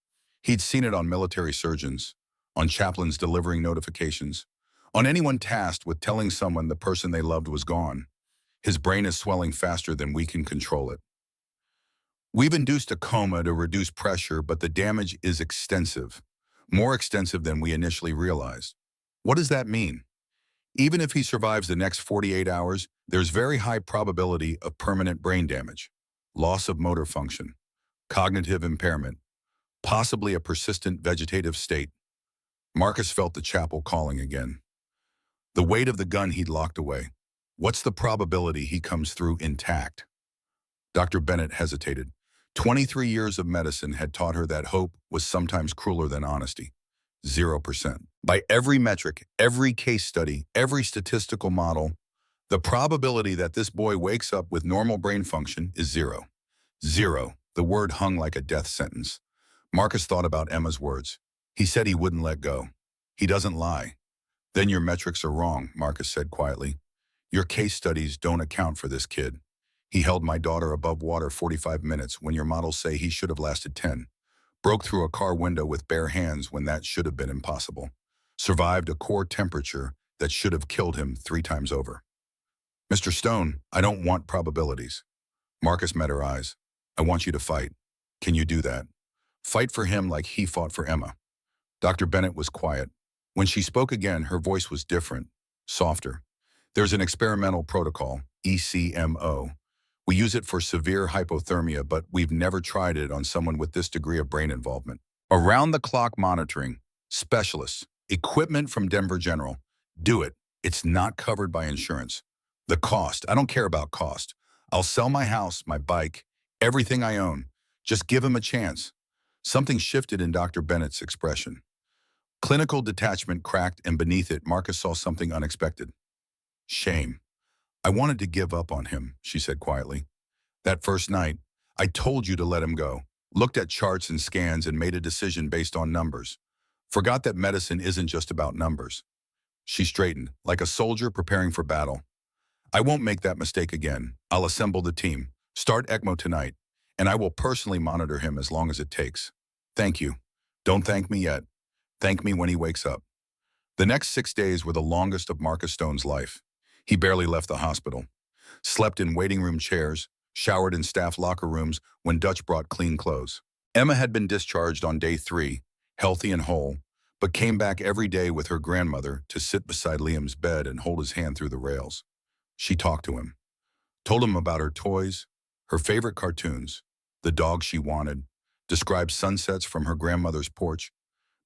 He'd seen it on military surgeons, on chaplains delivering notifications, on anyone tasked with telling someone the person they loved was gone. His brain is swelling faster than we can control it. We've induced a coma to reduce pressure, but the damage is extensive, more extensive than we initially realized. What does that mean? Even if he survives the next 48 hours, there's very high probability of permanent brain damage, loss of motor function, cognitive impairment, possibly a persistent vegetative state. Marcus felt the chapel calling again. The weight of the gun he'd locked away. What's the probability he comes through intact? Dr. Bennett hesitated. 23 years of medicine had taught her that hope was sometimes crueler than honesty. 0%. By every metric, every case study, every statistical model, the probability that this boy wakes up with normal brain function is 0. 0. The word hung like a death sentence. Marcus thought about Emma's words. He said he wouldn't let go. He doesn't lie. Then your metrics are wrong, Marcus said quietly. Your case studies don't account for this kid. He held my daughter above water 45 minutes when your models say he should have lasted 10. Broke through a car window with bare hands when that should have been impossible. Survived a core temperature that should have killed him 3 times over. Mr. Stone, I don't want probabilities. Marcus met her eyes. I want you to fight. Can you do that? Fight for him like he fought for Emma. Dr. Bennett was quiet. When she spoke again, her voice was different, softer. There's an experimental protocol, ECMO. We use it for severe hypothermia, but we've never tried it on someone with this degree of brain involvement. Around-the-clock monitoring, specialists, equipment from Denver General. Do it. It's not covered by insurance. The cost, I don't care about cost. I'll sell my house, my bike, everything I own. Just give him a chance. Something shifted in Dr. Bennett's expression. Clinical detachment cracked, and beneath it, Marcus saw something unexpected. Shame. I wanted to give up on him, she said quietly. That first night, I told you to let him go. Looked at charts and scans and made a decision based on numbers. Forgot that medicine isn't just about numbers. She straightened, like a soldier preparing for battle. I won't make that mistake again. I'll assemble the team, start ECMO tonight, and I will personally monitor him as long as it takes. Thank you. Don't thank me yet. Thank me when he wakes up. The next 6 days were the longest of Marcus Stone's life. He barely left the hospital. Slept in waiting room chairs, showered in staff locker rooms when Dutch brought clean clothes. Emma had been discharged on day 3, healthy and whole, but came back every day with her grandmother to sit beside Liam's bed and hold his hand through the rails. She talked to him, told him about her toys, her favorite cartoons, the dog she wanted, described sunsets from her grandmother's porch,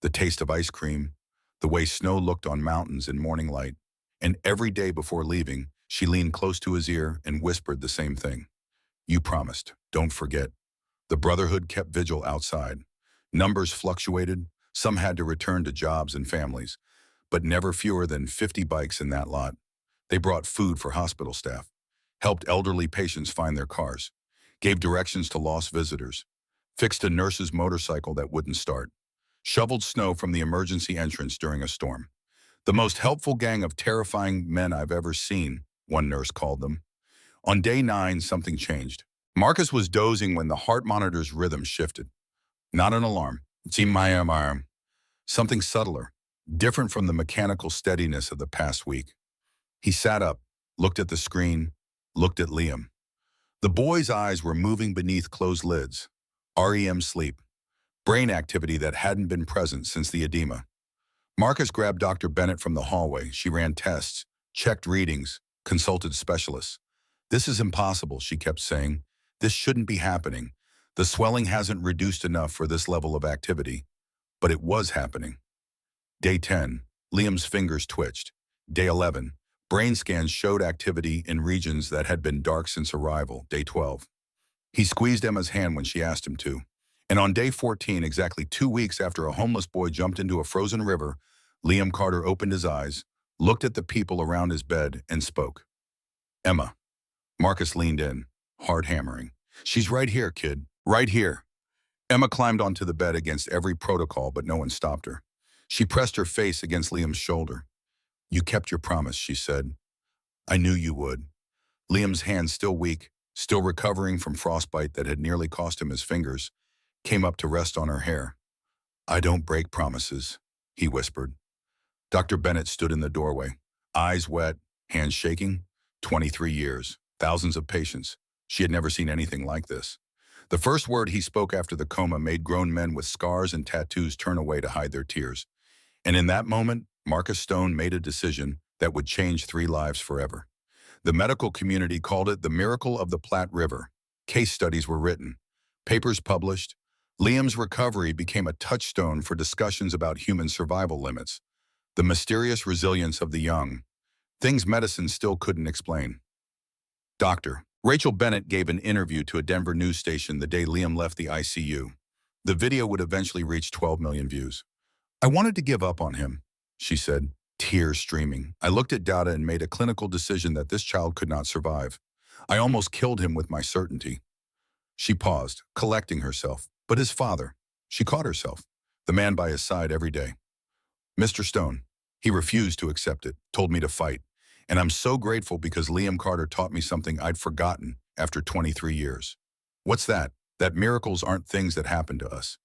the taste of ice cream, the way snow looked on mountains in morning light, and every day before leaving, she leaned close to his ear and whispered the same thing. You promised, don't forget. The Brotherhood kept vigil outside. Numbers fluctuated, some had to return to jobs and families, but never fewer than 50 bikes in that lot. They brought food for hospital staff, helped elderly patients find their cars, gave directions to lost visitors, fixed a nurse's motorcycle that wouldn't start, shoveled snow from the emergency entrance during a storm. The most helpful gang of terrifying men I've ever seen, one nurse called them. On day 9, something changed. Marcus was dozing when the heart monitor's rhythm shifted. Not an alarm. It's in my arm. Something subtler, different from the mechanical steadiness of the past week. He sat up, looked at the screen, looked at Liam. The boy's eyes were moving beneath closed lids. REM sleep. Brain activity that hadn't been present since the edema. Marcus grabbed Dr. Bennett from the hallway. She ran tests, checked readings, consulted specialists. This is impossible, she kept saying. This shouldn't be happening. The swelling hasn't reduced enough for this level of activity. But it was happening. Day 10, Liam's fingers twitched. Day 11, brain scans showed activity in regions that had been dark since arrival. Day 12. He squeezed Emma's hand when she asked him to. And on day 14, exactly 2 weeks after a homeless boy jumped into a frozen river, Liam Carter opened his eyes, looked at the people around his bed, and spoke. Emma. Marcus leaned in, hard hammering. She's right here, kid. Right here. Emma climbed onto the bed against every protocol, but no one stopped her. She pressed her face against Liam's shoulder. You kept your promise, she said. I knew you would. Liam's hand, still weak, still recovering from frostbite that had nearly cost him his fingers, came up to rest on her hair. I don't break promises, he whispered. Dr. Bennett stood in the doorway, eyes wet, hands shaking. 23 years, thousands of patients. She had never seen anything like this. The first word he spoke after the coma made grown men with scars and tattoos turn away to hide their tears. And in that moment, Marcus Stone made a decision that would change 3 lives forever. The medical community called it the miracle of the Platte River. Case studies were written, papers published. Liam's recovery became a touchstone for discussions about human survival limits, the mysterious resilience of the young, things medicine still couldn't explain. Dr. Rachel Bennett gave an interview to a Denver news station the day Liam left the ICU. The video would eventually reach 12 million views. I wanted to give up on him, she said, tears streaming. I looked at data and made a clinical decision that this child could not survive. I almost killed him with my certainty. She paused, collecting herself. But his father, she caught herself, the man by his side every day. Mr. Stone, he refused to accept it, told me to fight. And I'm so grateful because Liam Carter taught me something I'd forgotten after 23 years. What's that? That miracles aren't things that happen to us.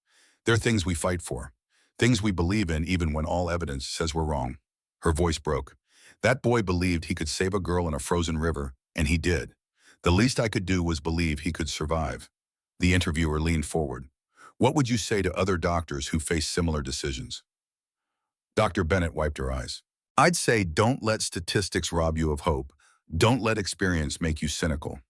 They're things we fight for, things we believe in even when all evidence says we're wrong. Her voice broke. That boy believed he could save a girl in a frozen river, and he did. The least I could do was believe he could survive. The interviewer leaned forward. What would you say to other doctors who face similar decisions? Dr. Bennett wiped her eyes. I'd say don't let statistics rob you of hope. Don't let experience make you cynical.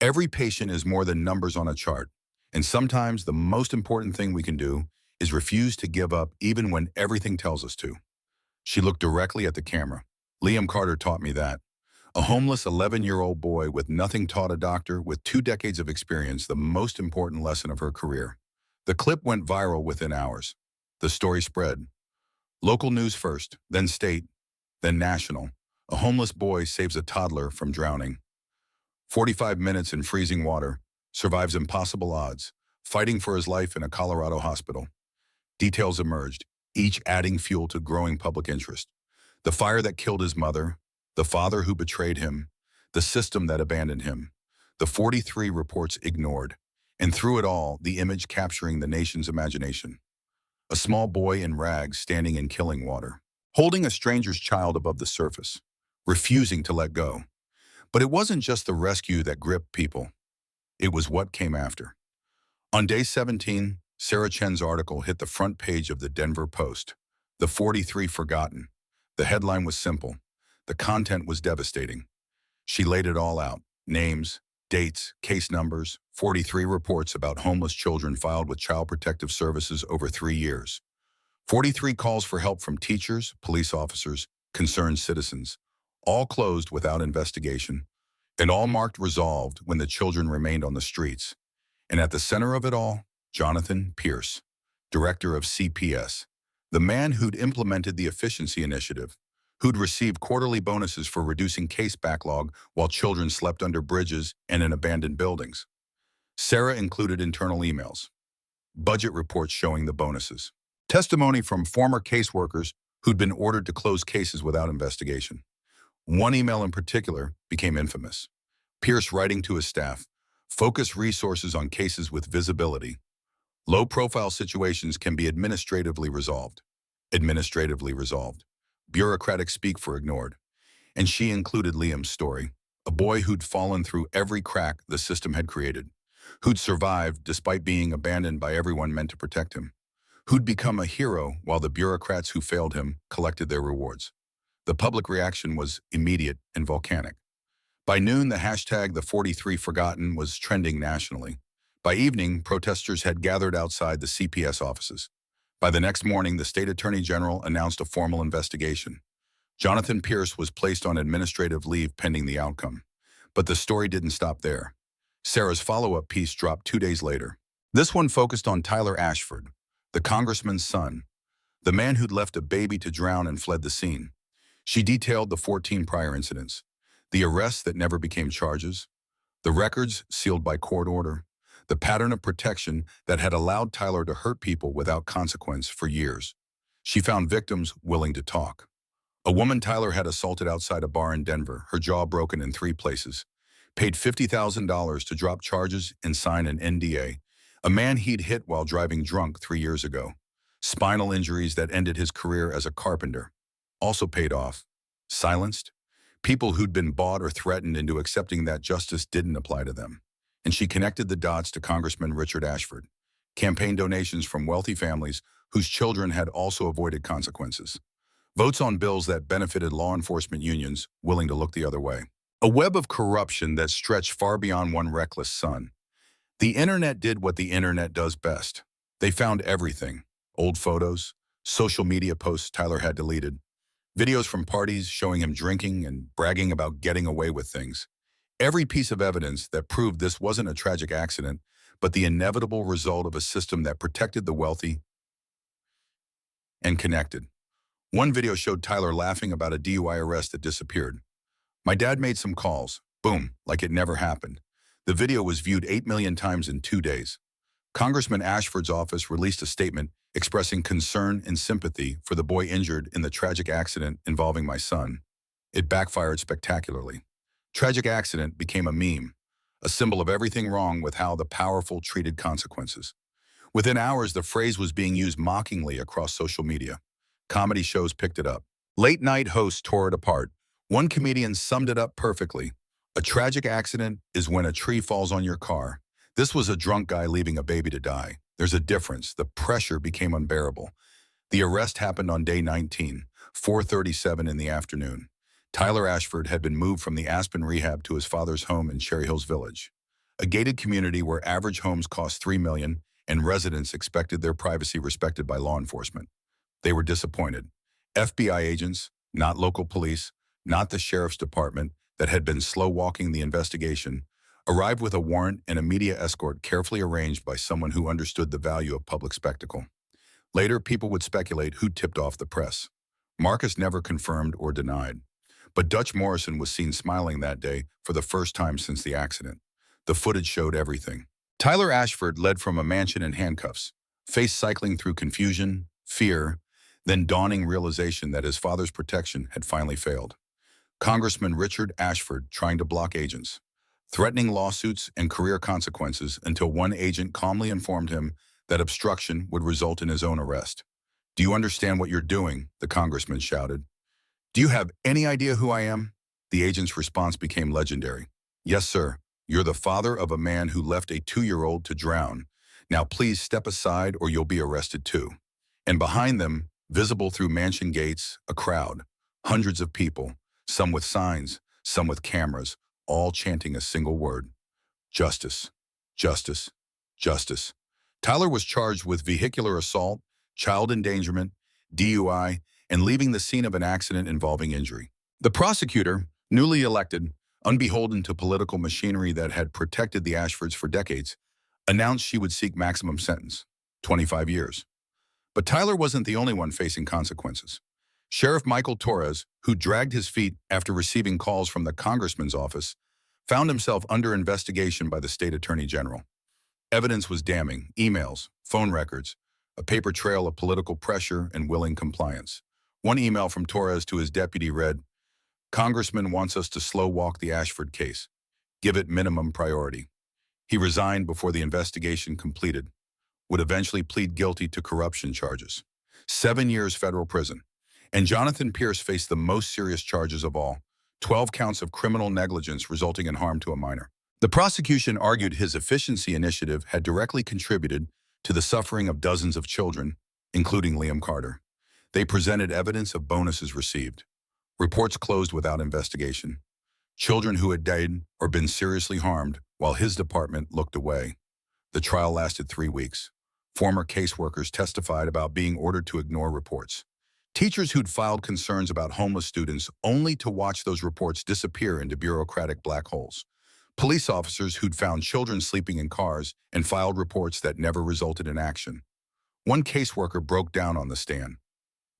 Every patient is more than numbers on a chart, and sometimes the most important thing we can do is refuse to give up even when everything tells us to. She looked directly at the camera. Liam Carter taught me that. A homeless 11-year-old boy with nothing taught a doctor with 2 decades of experience the most important lesson of her career. The clip went viral within hours. The story spread. Local news first, then state, then national. A homeless boy saves a toddler from drowning. 45 minutes in freezing water, survives impossible odds, fighting for his life in a Colorado hospital. Details emerged, each adding fuel to growing public interest. The fire that killed his mother, the father who betrayed him, the system that abandoned him, the 43 reports ignored, and through it all, the image capturing the nation's imagination. A small boy in rags standing in killing water, holding a stranger's child above the surface, refusing to let go. But it wasn't just the rescue that gripped people. It was what came after. On day 17, Sarah Chen's article hit the front page of the Denver Post. The 43 Forgotten. The headline was simple. The content was devastating. She laid it all out. Names, dates, case numbers, 43 reports about homeless children filed with Child Protective Services over 3 years. 43 calls for help from teachers, police officers, concerned citizens, all closed without investigation, and all marked resolved when the children remained on the streets. And at the center of it all, Jonathan Pierce, director of CPS, the man who'd implemented the efficiency initiative, who'd received quarterly bonuses for reducing case backlog while children slept under bridges and in abandoned buildings. Sarah included internal emails, budget reports showing the bonuses, testimony from former caseworkers who'd been ordered to close cases without investigation. One email in particular became infamous. Pierce writing to his staff, focus resources on cases with visibility. Low-profile situations can be administratively resolved. Administratively resolved. Bureaucratic speak for ignored. And she included Liam's story, a boy who'd fallen through every crack the system had created, who'd survived despite being abandoned by everyone meant to protect him, who'd become a hero while the bureaucrats who failed him collected their rewards. The public reaction was immediate and volcanic. By noon, the hashtag the 43 Forgotten was trending nationally. By evening, protesters had gathered outside the CPS offices. By the next morning, the state attorney general announced a formal investigation. Jonathan Pierce was placed on administrative leave pending the outcome. But the story didn't stop there. Sarah's follow-up piece dropped 2 days later. This one focused on Tyler Ashford, the congressman's son, the man who'd left a baby to drown and fled the scene. She detailed the 14 prior incidents, the arrests that never became charges, the records sealed by court order, the pattern of protection that had allowed Tyler to hurt people without consequence for years. She found victims willing to talk. A woman Tyler had assaulted outside a bar in Denver, her jaw broken in 3 places, paid $50,000 to drop charges and sign an NDA. A man he'd hit while driving drunk 3 years ago. Spinal injuries that ended his career as a carpenter. Also paid off. Silenced. People who'd been bought or threatened into accepting that justice didn't apply to them. And she connected the dots to Congressman Richard Ashford. Campaign donations from wealthy families whose children had also avoided consequences. Votes on bills that benefited law enforcement unions willing to look the other way. A web of corruption that stretched far beyond one reckless son. The internet did what the internet does best. They found everything. Old photos, social media posts Tyler had deleted, videos from parties showing him drinking and bragging about getting away with things. Every piece of evidence that proved this wasn't a tragic accident, but the inevitable result of a system that protected the wealthy and connected. One video showed Tyler laughing about a DUI arrest that disappeared. My dad made some calls. Boom, like it never happened. The video was viewed 8 million times in 2 days. Congressman Ashford's office released a statement expressing concern and sympathy for the boy injured in the tragic accident involving my son. It backfired spectacularly. Tragic accident became a meme, a symbol of everything wrong with how the powerful treated consequences. Within hours, the phrase was being used mockingly across social media. Comedy shows picked it up. Late-night hosts tore it apart. One comedian summed it up perfectly. A tragic accident is when a tree falls on your car. This was a drunk guy leaving a baby to die. There's a difference. The pressure became unbearable. The arrest happened on day 19, 4:37 in the afternoon. Tyler Ashford had been moved from the Aspen rehab to his father's home in Cherry Hills Village, a gated community where average homes cost $3 million and residents expected their privacy respected by law enforcement. They were disappointed. FBI agents, not local police, not the sheriff's department that had been slow-walking the investigation, arrived with a warrant and a media escort carefully arranged by someone who understood the value of public spectacle. Later, people would speculate who tipped off the press. Marcus never confirmed or denied. But Dutch Morrison was seen smiling that day for the first time since the accident. The footage showed everything. Tyler Ashford led from a mansion in handcuffs, face cycling through confusion, fear, then dawning realization that his father's protection had finally failed. Congressman Richard Ashford trying to block agents, threatening lawsuits and career consequences until one agent calmly informed him that obstruction would result in his own arrest. "Do you understand what you're doing?" the congressman shouted. "Do you have any idea who I am?" The agent's response became legendary. "Yes, sir. You're the father of a man who left a 2-year-old to drown. Now please step aside or you'll be arrested too. And behind them, visible through mansion gates, a crowd. Hundreds of people, some with signs, some with cameras, all chanting a single word. Justice, justice, justice. Tyler was charged with vehicular assault, child endangerment, DUI, and leaving the scene of an accident involving injury. The prosecutor, newly elected, unbeholden to political machinery that had protected the Ashfords for decades, announced she would seek maximum sentence, 25 years. But Tyler wasn't the only one facing consequences. Sheriff Michael Torres, who dragged his feet after receiving calls from the congressman's office, found himself under investigation by the state attorney general. Evidence was damning: emails, phone records, a paper trail of political pressure and willing compliance. One email from Torres to his deputy read, "Congressman wants us to slow walk the Ashford case. Give it minimum priority." He resigned before the investigation completed, would eventually plead guilty to corruption charges. 7 years federal prison. And Jonathan Pierce faced the most serious charges of all, 12 counts of criminal negligence resulting in harm to a minor. The prosecution argued his efficiency initiative had directly contributed to the suffering of dozens of children, including Liam Carter. They presented evidence of bonuses received. Reports closed without investigation. Children who had died or been seriously harmed while his department looked away. The trial lasted 3 weeks. Former caseworkers testified about being ordered to ignore reports. Teachers who'd filed concerns about homeless students only to watch those reports disappear into bureaucratic black holes. Police officers who'd found children sleeping in cars and filed reports that never resulted in action. One caseworker broke down on the stand.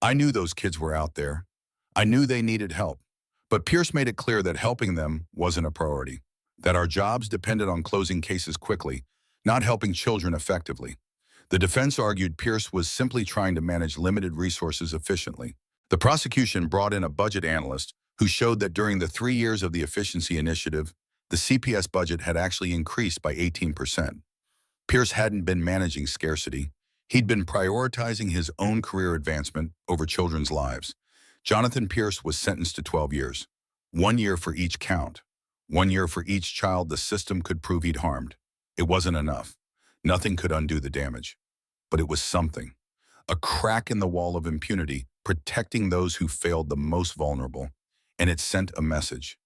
"I knew those kids were out there. I knew they needed help. But Pierce made it clear that helping them wasn't a priority, that our jobs depended on closing cases quickly, not helping children effectively." The defense argued Pierce was simply trying to manage limited resources efficiently. The prosecution brought in a budget analyst who showed that during the 3 years of the efficiency initiative, the CPS budget had actually increased by 18%. Pierce hadn't been managing scarcity. He'd been prioritizing his own career advancement over children's lives. Jonathan Pierce was sentenced to 12 years. 1 year for each count. 1 year for each child the system could prove he'd harmed. It wasn't enough. Nothing could undo the damage. But it was something. A crack in the wall of impunity, protecting those who failed the most vulnerable. And it sent a message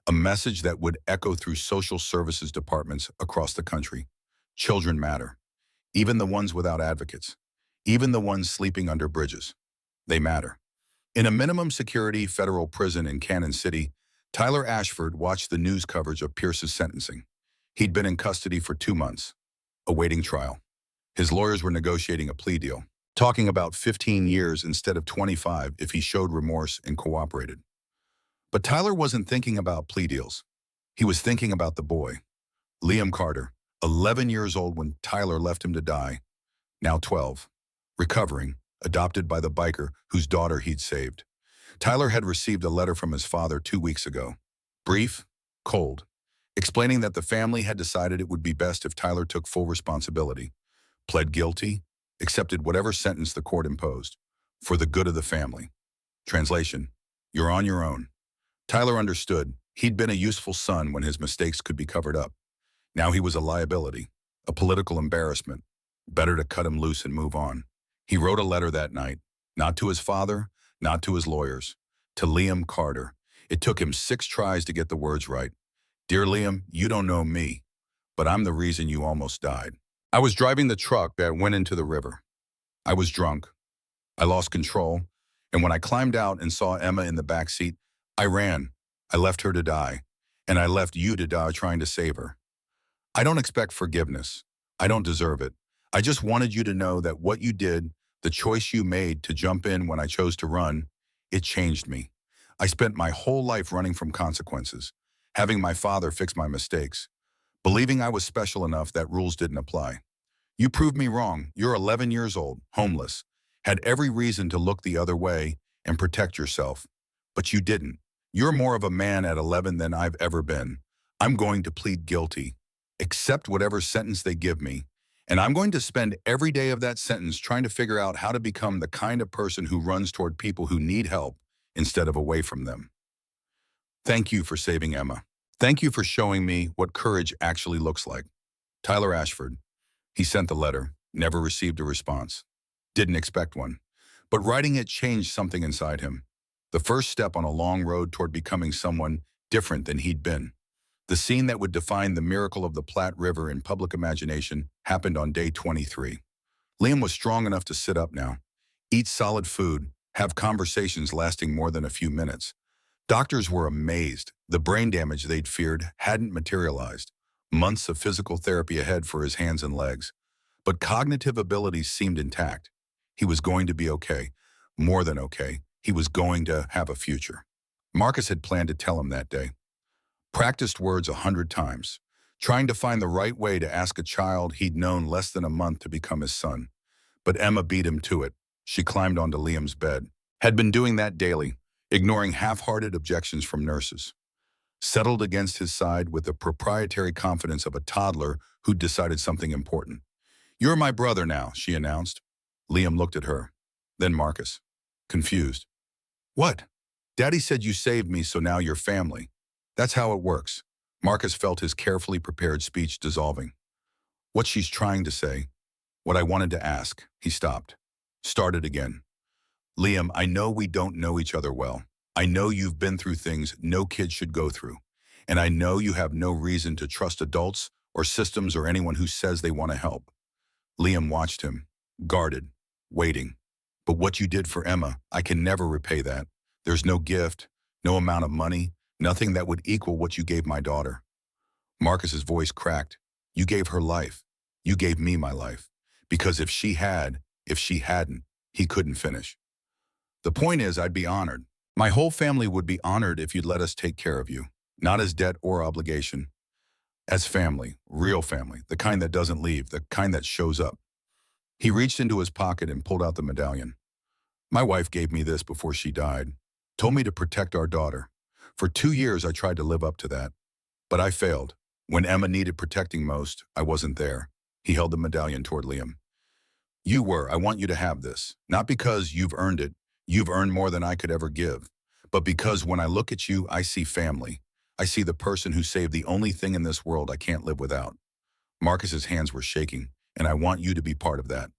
that would echo through social services departments across the country. Children matter. Even the ones without advocates. Even the ones sleeping under bridges. They matter. In a minimum security federal prison in Cannon City, Tyler Ashford watched the news coverage of Pierce's sentencing. He'd been in custody for 2 months, awaiting trial. His lawyers were negotiating a plea deal, talking about 15 years instead of 25 if he showed remorse and cooperated. But Tyler wasn't thinking about plea deals. He was thinking about the boy, Liam Carter, 11 years old when Tyler left him to die, now 12, recovering, adopted by the biker whose daughter he'd saved. Tyler had received a letter from his father 2 weeks ago, brief, cold, explaining that the family had decided it would be best if Tyler took full responsibility, pled guilty, accepted whatever sentence the court imposed, for the good of the family. Translation: you're on your own. Tyler understood. He'd been a useful son when his mistakes could be covered up. Now he was a liability, a political embarrassment. Better to cut him loose and move on. He wrote a letter that night, not to his father, not to his lawyers, to Liam Carter. It took him 6 tries to get the words right. "Dear Liam, you don't know me, but I'm the reason you almost died. I was driving the truck that went into the river. I was drunk. I lost control, and when I climbed out and saw Emma in the back seat, I ran. I left her to die, and I left you to die trying to save her. I don't expect forgiveness. I don't deserve it. I just wanted you to know that what you did, the choice you made to jump in when I chose to run, it changed me. I spent my whole life running from consequences, having my father fix my mistakes, believing I was special enough that rules didn't apply. You proved me wrong. You're 11 years old, homeless, had every reason to look the other way and protect yourself. But you didn't. You're more of a man at 11 than I've ever been. I'm going to plead guilty, accept whatever sentence they give me, and I'm going to spend every day of that sentence trying to figure out how to become the kind of person who runs toward people who need help instead of away from them. Thank you for saving Emma. Thank you for showing me what courage actually looks like. Tyler Ashford. He sent the letter, never received a response. Didn't expect one. But writing it changed something inside him. The first step on a long road toward becoming someone different than he'd been. The scene that would define the miracle of the Platte River in public imagination happened on day 23. Liam was strong enough to sit up now, eat solid food, have conversations lasting more than a few minutes. Doctors were amazed. The brain damage they'd feared hadn't materialized. Months of physical therapy ahead for his hands and legs. But cognitive abilities seemed intact. He was going to be okay. More than okay. He was going to have a future. Marcus had planned to tell him that day. Practiced words 100 times, trying to find the right way to ask a child he'd known less than a month to become his son. But Emma beat him to it. She climbed onto Liam's bed. Had been doing that daily, ignoring half-hearted objections from nurses. Settled against his side with the proprietary confidence of a toddler who'd decided something important. "You're my brother now," she announced. Liam looked at her, then Marcus, confused. "What? Daddy said you saved me, so now you're family." "That's how it works." Marcus felt his carefully prepared speech dissolving. "What she's trying to say, what I wanted to ask," he stopped. Started again. "Liam, I know we don't know each other well. I know you've been through things no kid should go through. And I know you have no reason to trust adults or systems or anyone who says they want to help." Liam watched him, guarded, waiting. "But what you did for Emma, I can never repay that. There's no gift, no amount of money, nothing that would equal what you gave my daughter." Marcus's voice cracked. "You gave her life. You gave me my life. Because if she hadn't, he couldn't finish. The point is, I'd be honored. My whole family would be honored if you'd let us take care of you. Not as debt or obligation. As family, real family, the kind that doesn't leave, the kind that shows up." He reached into his pocket and pulled out the medallion. "My wife gave me this before she died. Told me to protect our daughter. For 2 years I tried to live up to that. But I failed. When Emma needed protecting most, I wasn't there." He held the medallion toward Liam. "You were. I want you to have this. Not because you've earned it. You've earned more than I could ever give. But because when I look at you, I see family. I see the person who saved the only thing in this world I can't live without." Marcus's hands were shaking, "And I want you to be part of that."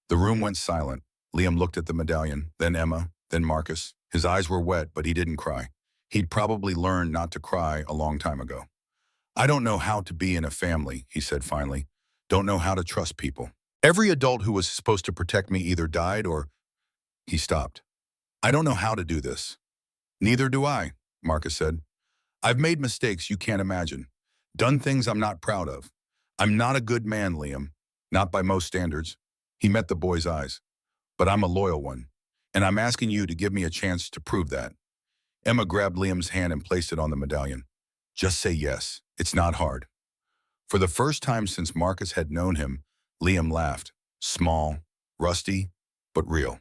The room went silent. Liam looked at the medallion, then Emma, then Marcus. His eyes were wet, but he didn't cry. He'd probably learned not to cry a long time ago. "I don't know how to be in a family," he said finally. "Don't know how to trust people. Every adult who was supposed to protect me either died or—" He stopped. "I don't know how to do this." "Neither do I," Marcus said. "I've made mistakes you can't imagine. Done things I'm not proud of. I'm not a good man, Liam. Not by most standards." He met the boy's eyes. "But I'm a loyal one. And I'm asking you to give me a chance to prove that." Emma grabbed Liam's hand and placed it on the medallion. "Just say yes. It's not hard." For the first time since Marcus had known him, Liam laughed. Small, rusty, but real.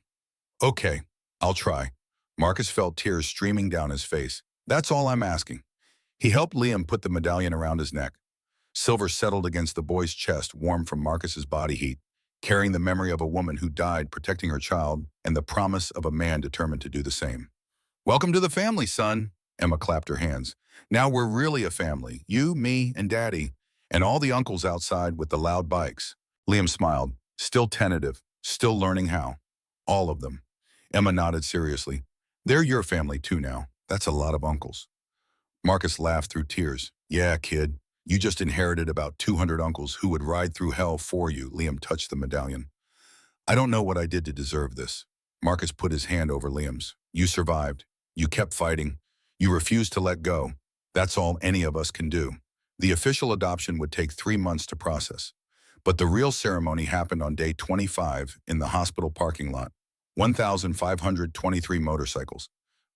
"Okay, I'll try." Marcus felt tears streaming down his face. "That's all I'm asking." He helped Liam put the medallion around his neck. Silver settled against the boy's chest, warm from Marcus's body heat, carrying the memory of a woman who died protecting her child and the promise of a man determined to do the same. "Welcome to the family, son." Emma clapped her hands. "Now we're really a family. You, me, and Daddy. And all the uncles outside with the loud bikes." Liam smiled, still tentative, still learning how. "All of them." Emma nodded seriously. "They're your family too now. That's a lot of uncles." Marcus laughed through tears. "Yeah, kid. You just inherited about 200 uncles who would ride through hell for you." Liam touched the medallion. "I don't know what I did to deserve this." Marcus put his hand over Liam's. "You survived. You kept fighting. You refused to let go. That's all any of us can do." The official adoption would take 3 months to process. But the real ceremony happened on day 25 in the hospital parking lot. 1,523 motorcycles.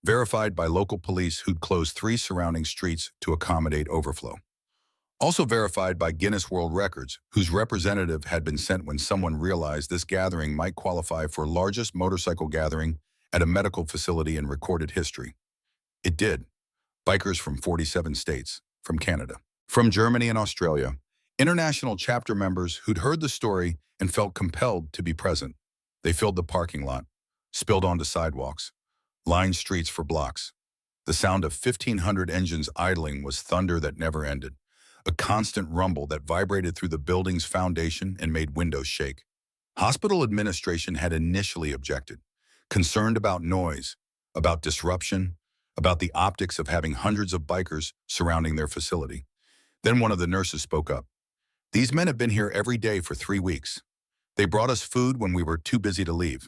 Verified by local police who'd closed 3 surrounding streets to accommodate overflow. Also verified by Guinness World Records, whose representative had been sent when someone realized this gathering might qualify for largest motorcycle gathering at a medical facility in recorded history. It did. Bikers from 47 states, from Canada, from Germany and Australia, international chapter members who'd heard the story and felt compelled to be present. They filled the parking lot, spilled onto sidewalks, lined streets for blocks. The sound of 1,500 engines idling was thunder that never ended, a constant rumble that vibrated through the building's foundation and made windows shake. Hospital administration had initially objected, concerned about noise, about disruption, about the optics of having hundreds of bikers surrounding their facility. Then one of the nurses spoke up. "These men have been here every day for 3 weeks. They brought us food when we were too busy to leave.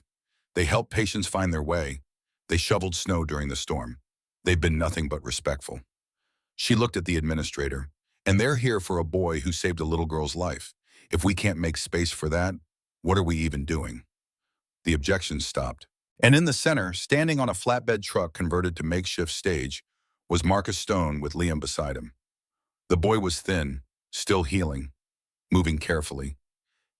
They helped patients find their way. They shoveled snow during the storm. They've been nothing but respectful." She looked at the administrator. "And they're here for a boy who saved a little girl's life. If we can't make space for that, what are we even doing?" The objections stopped. And in the center, standing on a flatbed truck converted to makeshift stage, was Marcus Stone with Liam beside him. The boy was thin, still healing, moving carefully,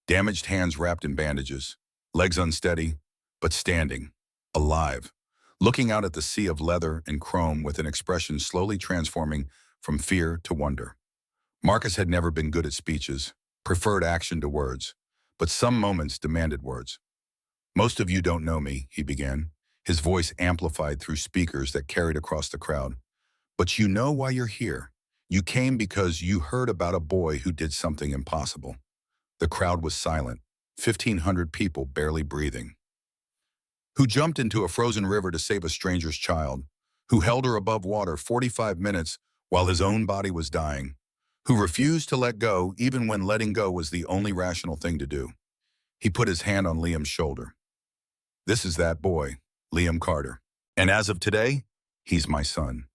damaged hands wrapped in bandages, legs unsteady, but standing, alive, looking out at the sea of leather and chrome with an expression slowly transforming from fear to wonder. Marcus had never been good at speeches, preferred action to words, but some moments demanded words. "Most of you don't know me," he began, his voice amplified through speakers that carried across the crowd. "But you know why you're here. You came because you heard about a boy who did something impossible." The crowd was silent, 1,500 people barely breathing. "Who jumped into a frozen river to save a stranger's child, who held her above water 45 minutes while his own body was dying, who refused to let go even when letting go was the only rational thing to do." He put his hand on Liam's shoulder. "This is that boy, Liam Carter. And as of today, he's my son."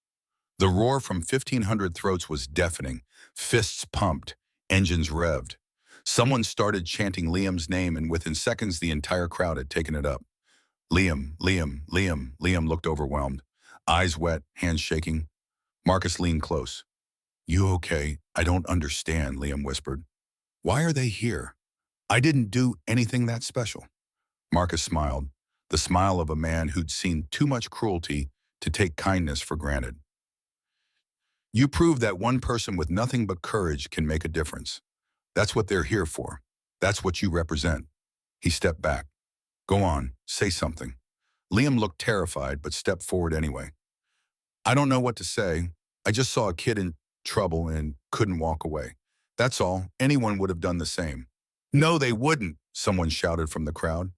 The roar from 1,500 throats was deafening, fists pumped, engines revved. Someone started chanting Liam's name, and within seconds the entire crowd had taken it up. "Liam, Liam, Liam." Liam looked overwhelmed, eyes wet, hands shaking. Marcus leaned close. "You okay? I don't understand," Liam whispered. "Why are they here? I didn't do anything that special." Marcus smiled, the smile of a man who'd seen too much cruelty to take kindness for granted. "You proved that one person with nothing but courage can make a difference. That's what they're here for. That's what you represent." He stepped back. "Go on, say something." Liam looked terrified, but stepped forward anyway. "I don't know what to say. I just saw a kid in trouble and couldn't walk away. That's all. Anyone would have done the same." "No, they wouldn't," someone shouted from the crowd.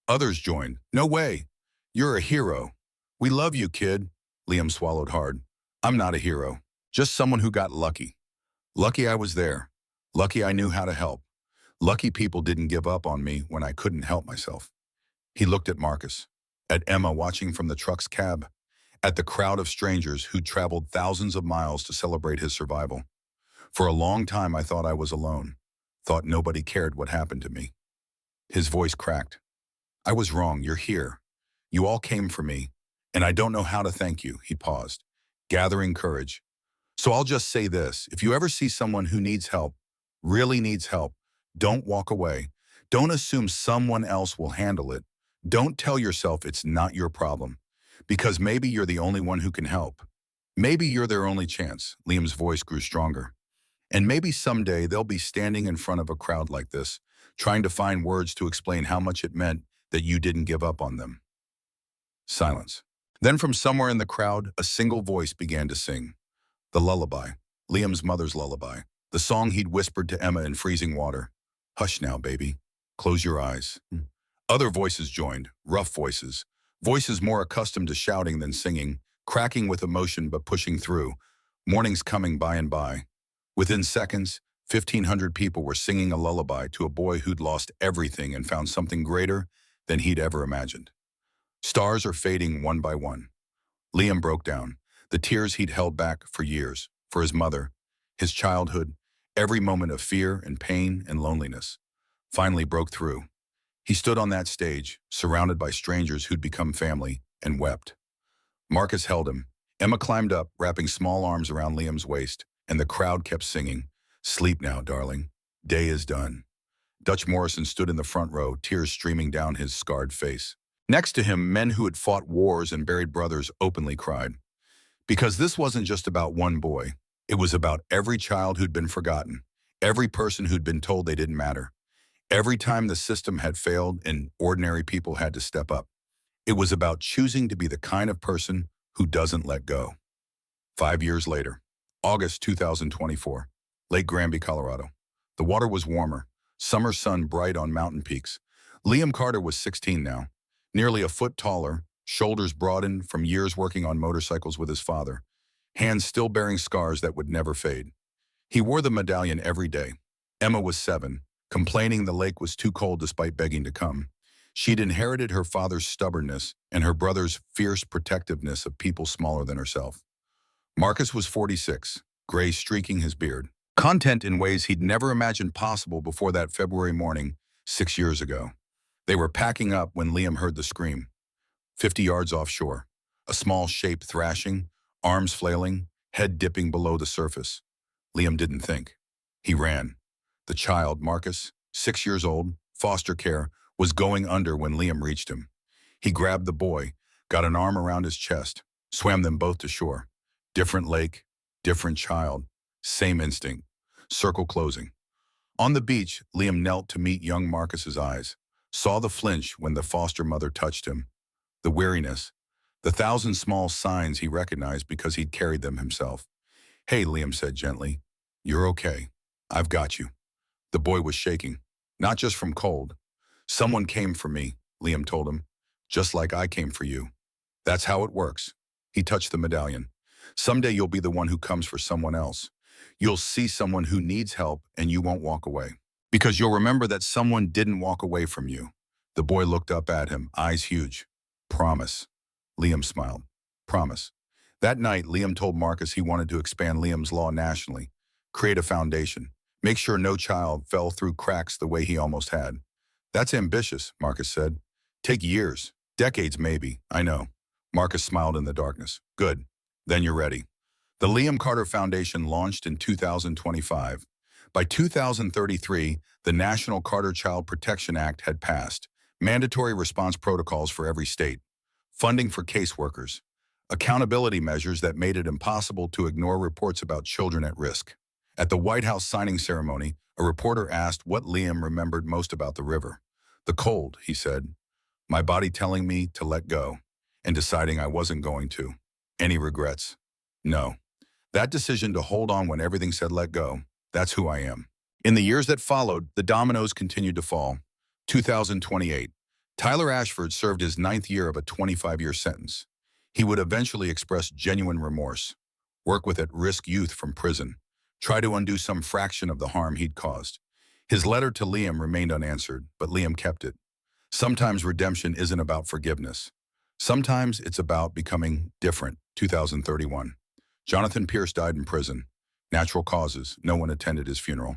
Others joined. "No way. You're a hero. We love you, kid." Liam swallowed hard. "I'm not a hero. Just someone who got lucky. Lucky I was there. Lucky I knew how to help. Lucky people didn't give up on me when I couldn't help myself." He looked at Marcus, at Emma watching from the truck's cab, at the crowd of strangers who'd traveled thousands of miles to celebrate his survival. "For a long time I thought I was alone, thought nobody cared what happened to me." His voice cracked. "I was wrong. You're here. You all came for me, and I don't know how to thank you." He paused, gathering courage. "So I'll just say this. If you ever see someone who needs help, really needs help, don't walk away. Don't assume someone else will handle it. Don't tell yourself it's not your problem, because maybe you're the only one who can help. Maybe you're their only chance." Liam's voice grew stronger. "And maybe someday they'll be standing in front of a crowd like this, trying to find words to explain how much it meant that you didn't give up on them." Silence. Then from somewhere in the crowd, a single voice began to sing. The lullaby, Liam's mother's lullaby, the song he'd whispered to Emma in freezing water. "Hush now, baby. Close your eyes." Other voices joined, rough voices, voices more accustomed to shouting than singing, cracking with emotion but pushing through. Morning's coming by and by. Within seconds, 1,500 people were singing a lullaby to a boy who'd lost everything and found something greater than he'd ever imagined. Stars are fading one by one. Liam broke down. The tears he'd held back for years, for his mother, his childhood, every moment of fear and pain and loneliness, finally broke through. He stood on that stage, surrounded by strangers who'd become family, and wept. Marcus held him. Emma climbed up, wrapping small arms around Liam's waist, and the crowd kept singing, "Sleep now, darling. Day is done." Dutch Morrison stood in the front row, tears streaming down his scarred face. Next to him, men who had fought wars and buried brothers openly cried. Because this wasn't just about one boy. It was about every child who'd been forgotten, every person who'd been told they didn't matter, every time the system had failed and ordinary people had to step up. It was about choosing to be the kind of person who doesn't let go. 5 years later, August 2024, Lake Granby, Colorado. The water was warmer, summer sun bright on mountain peaks. Liam Carter was 16 now, nearly a foot taller, shoulders broadened from years working on motorcycles with his father, hands still bearing scars that would never fade. He wore the medallion every day. Emma was 7, complaining the lake was too cold despite begging to come. She'd inherited her father's stubbornness and her brother's fierce protectiveness of people smaller than herself. Marcus was 46, gray streaking his beard. Content in ways he'd never imagined possible before that February morning 6 years ago. They were packing up when Liam heard the scream. 50 yards offshore, a small shape thrashing, arms flailing, head dipping below the surface. Liam didn't think. He ran. The child, Marcus, 6 years old, foster care, was going under when Liam reached him. He grabbed the boy, got an arm around his chest, swam them both to shore. Different lake, different child, same instinct. Circle closing. On the beach, Liam knelt to meet young Marcus's eyes, saw the flinch when the foster mother touched him, the weariness, the thousand small signs he recognized because he'd carried them himself. "Hey," Liam said gently, "you're okay. I've got you." The boy was shaking, not just from cold. "Someone came for me," Liam told him, "just like I came for you. That's how it works." He touched the medallion. "Someday you'll be the one who comes for someone else. You'll see someone who needs help and you won't walk away. Because you'll remember that someone didn't walk away from you." The boy looked up at him, eyes huge. "Promise." Liam smiled. "Promise." That night, Liam told Marcus he wanted to expand Liam's law nationally, create a foundation, make sure no child fell through cracks the way he almost had. "That's ambitious," Marcus said. "Take years, decades maybe, I know." Marcus smiled in the darkness. "Good. Then you're ready." The Liam Carter Foundation launched in 2025. By 2033, the National Carter Child Protection Act had passed, mandatory response protocols for every state, funding for caseworkers, accountability measures that made it impossible to ignore reports about children at risk. At the White House signing ceremony, a reporter asked what Liam remembered most about the river. "The cold," he said. "My body telling me to let go, and deciding I wasn't going to." "Any regrets?" "No. That decision to hold on when everything said let go, that's who I am." In the years that followed, the dominoes continued to fall. 2028. Tyler Ashford served his 9th year of a 25-year sentence. He would eventually express genuine remorse, work with at-risk youth from prison, try to undo some fraction of the harm he'd caused. His letter to Liam remained unanswered, but Liam kept it. Sometimes redemption isn't about forgiveness. Sometimes it's about becoming different. 2031. Jonathan Pierce died in prison. Natural causes, no one attended his funeral.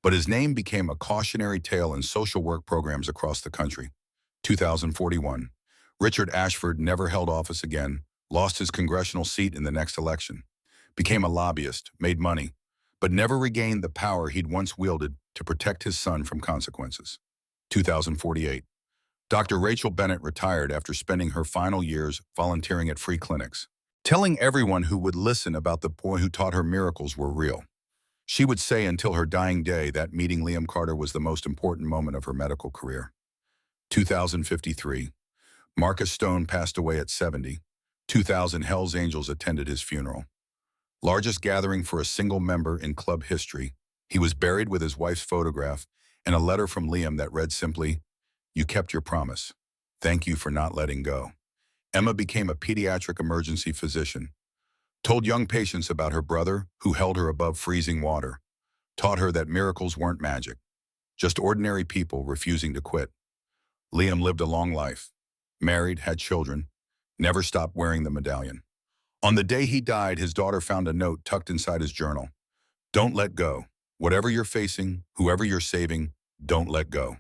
But his name became a cautionary tale in social work programs across the country. 2041. Richard Ashford never held office again, lost his congressional seat in the next election, became a lobbyist, made money, but never regained the power he'd once wielded to protect his son from consequences. 2048. Dr. Rachel Bennett retired after spending her final years volunteering at free clinics, telling everyone who would listen about the boy who taught her miracles were real. She would say until her dying day that meeting Liam Carter was the most important moment of her medical career. 2053. Marcus Stone passed away at 70. 2,000 Hells Angels attended his funeral. Largest gathering for a single member in club history. He was buried with his wife's photograph and a letter from Liam that read simply, "You kept your promise. Thank you for not letting go." Emma became a pediatric emergency physician, told young patients about her brother who held her above freezing water, taught her that miracles weren't magic, just ordinary people refusing to quit. Liam lived a long life, married, had children, never stopped wearing the medallion. On the day he died, his daughter found a note tucked inside his journal. "Don't let go. Whatever you're facing, whoever you're saving, don't let go.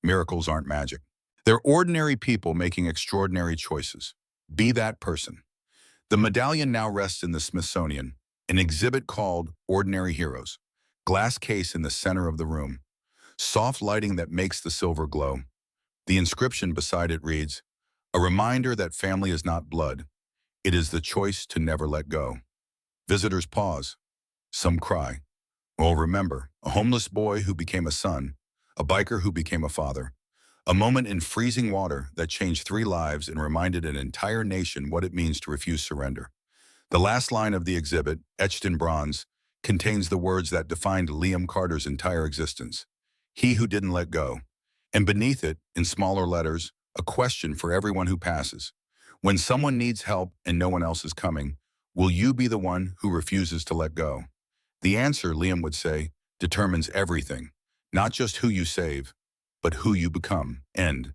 Miracles aren't magic. They're ordinary people making extraordinary choices. Be that person." The medallion now rests in the Smithsonian, an exhibit called Ordinary Heroes. Glass case in the center of the room. Soft lighting that makes the silver glow. The inscription beside it reads, "A reminder that family is not blood. It is the choice to never let go." Visitors pause. Some cry. Well, remember, a homeless boy who became a son, a biker who became a father, A moment in freezing water that changed 3 lives and reminded an entire nation what it means to refuse surrender. The last line of the exhibit, etched in bronze, contains the words that defined Liam Carter's entire existence. He who didn't let go. And beneath it, in smaller letters, a question for everyone who passes. When someone needs help and no one else is coming, will you be the one who refuses to let go? The answer, Liam would say, determines everything, not just who you save, but who you become. End.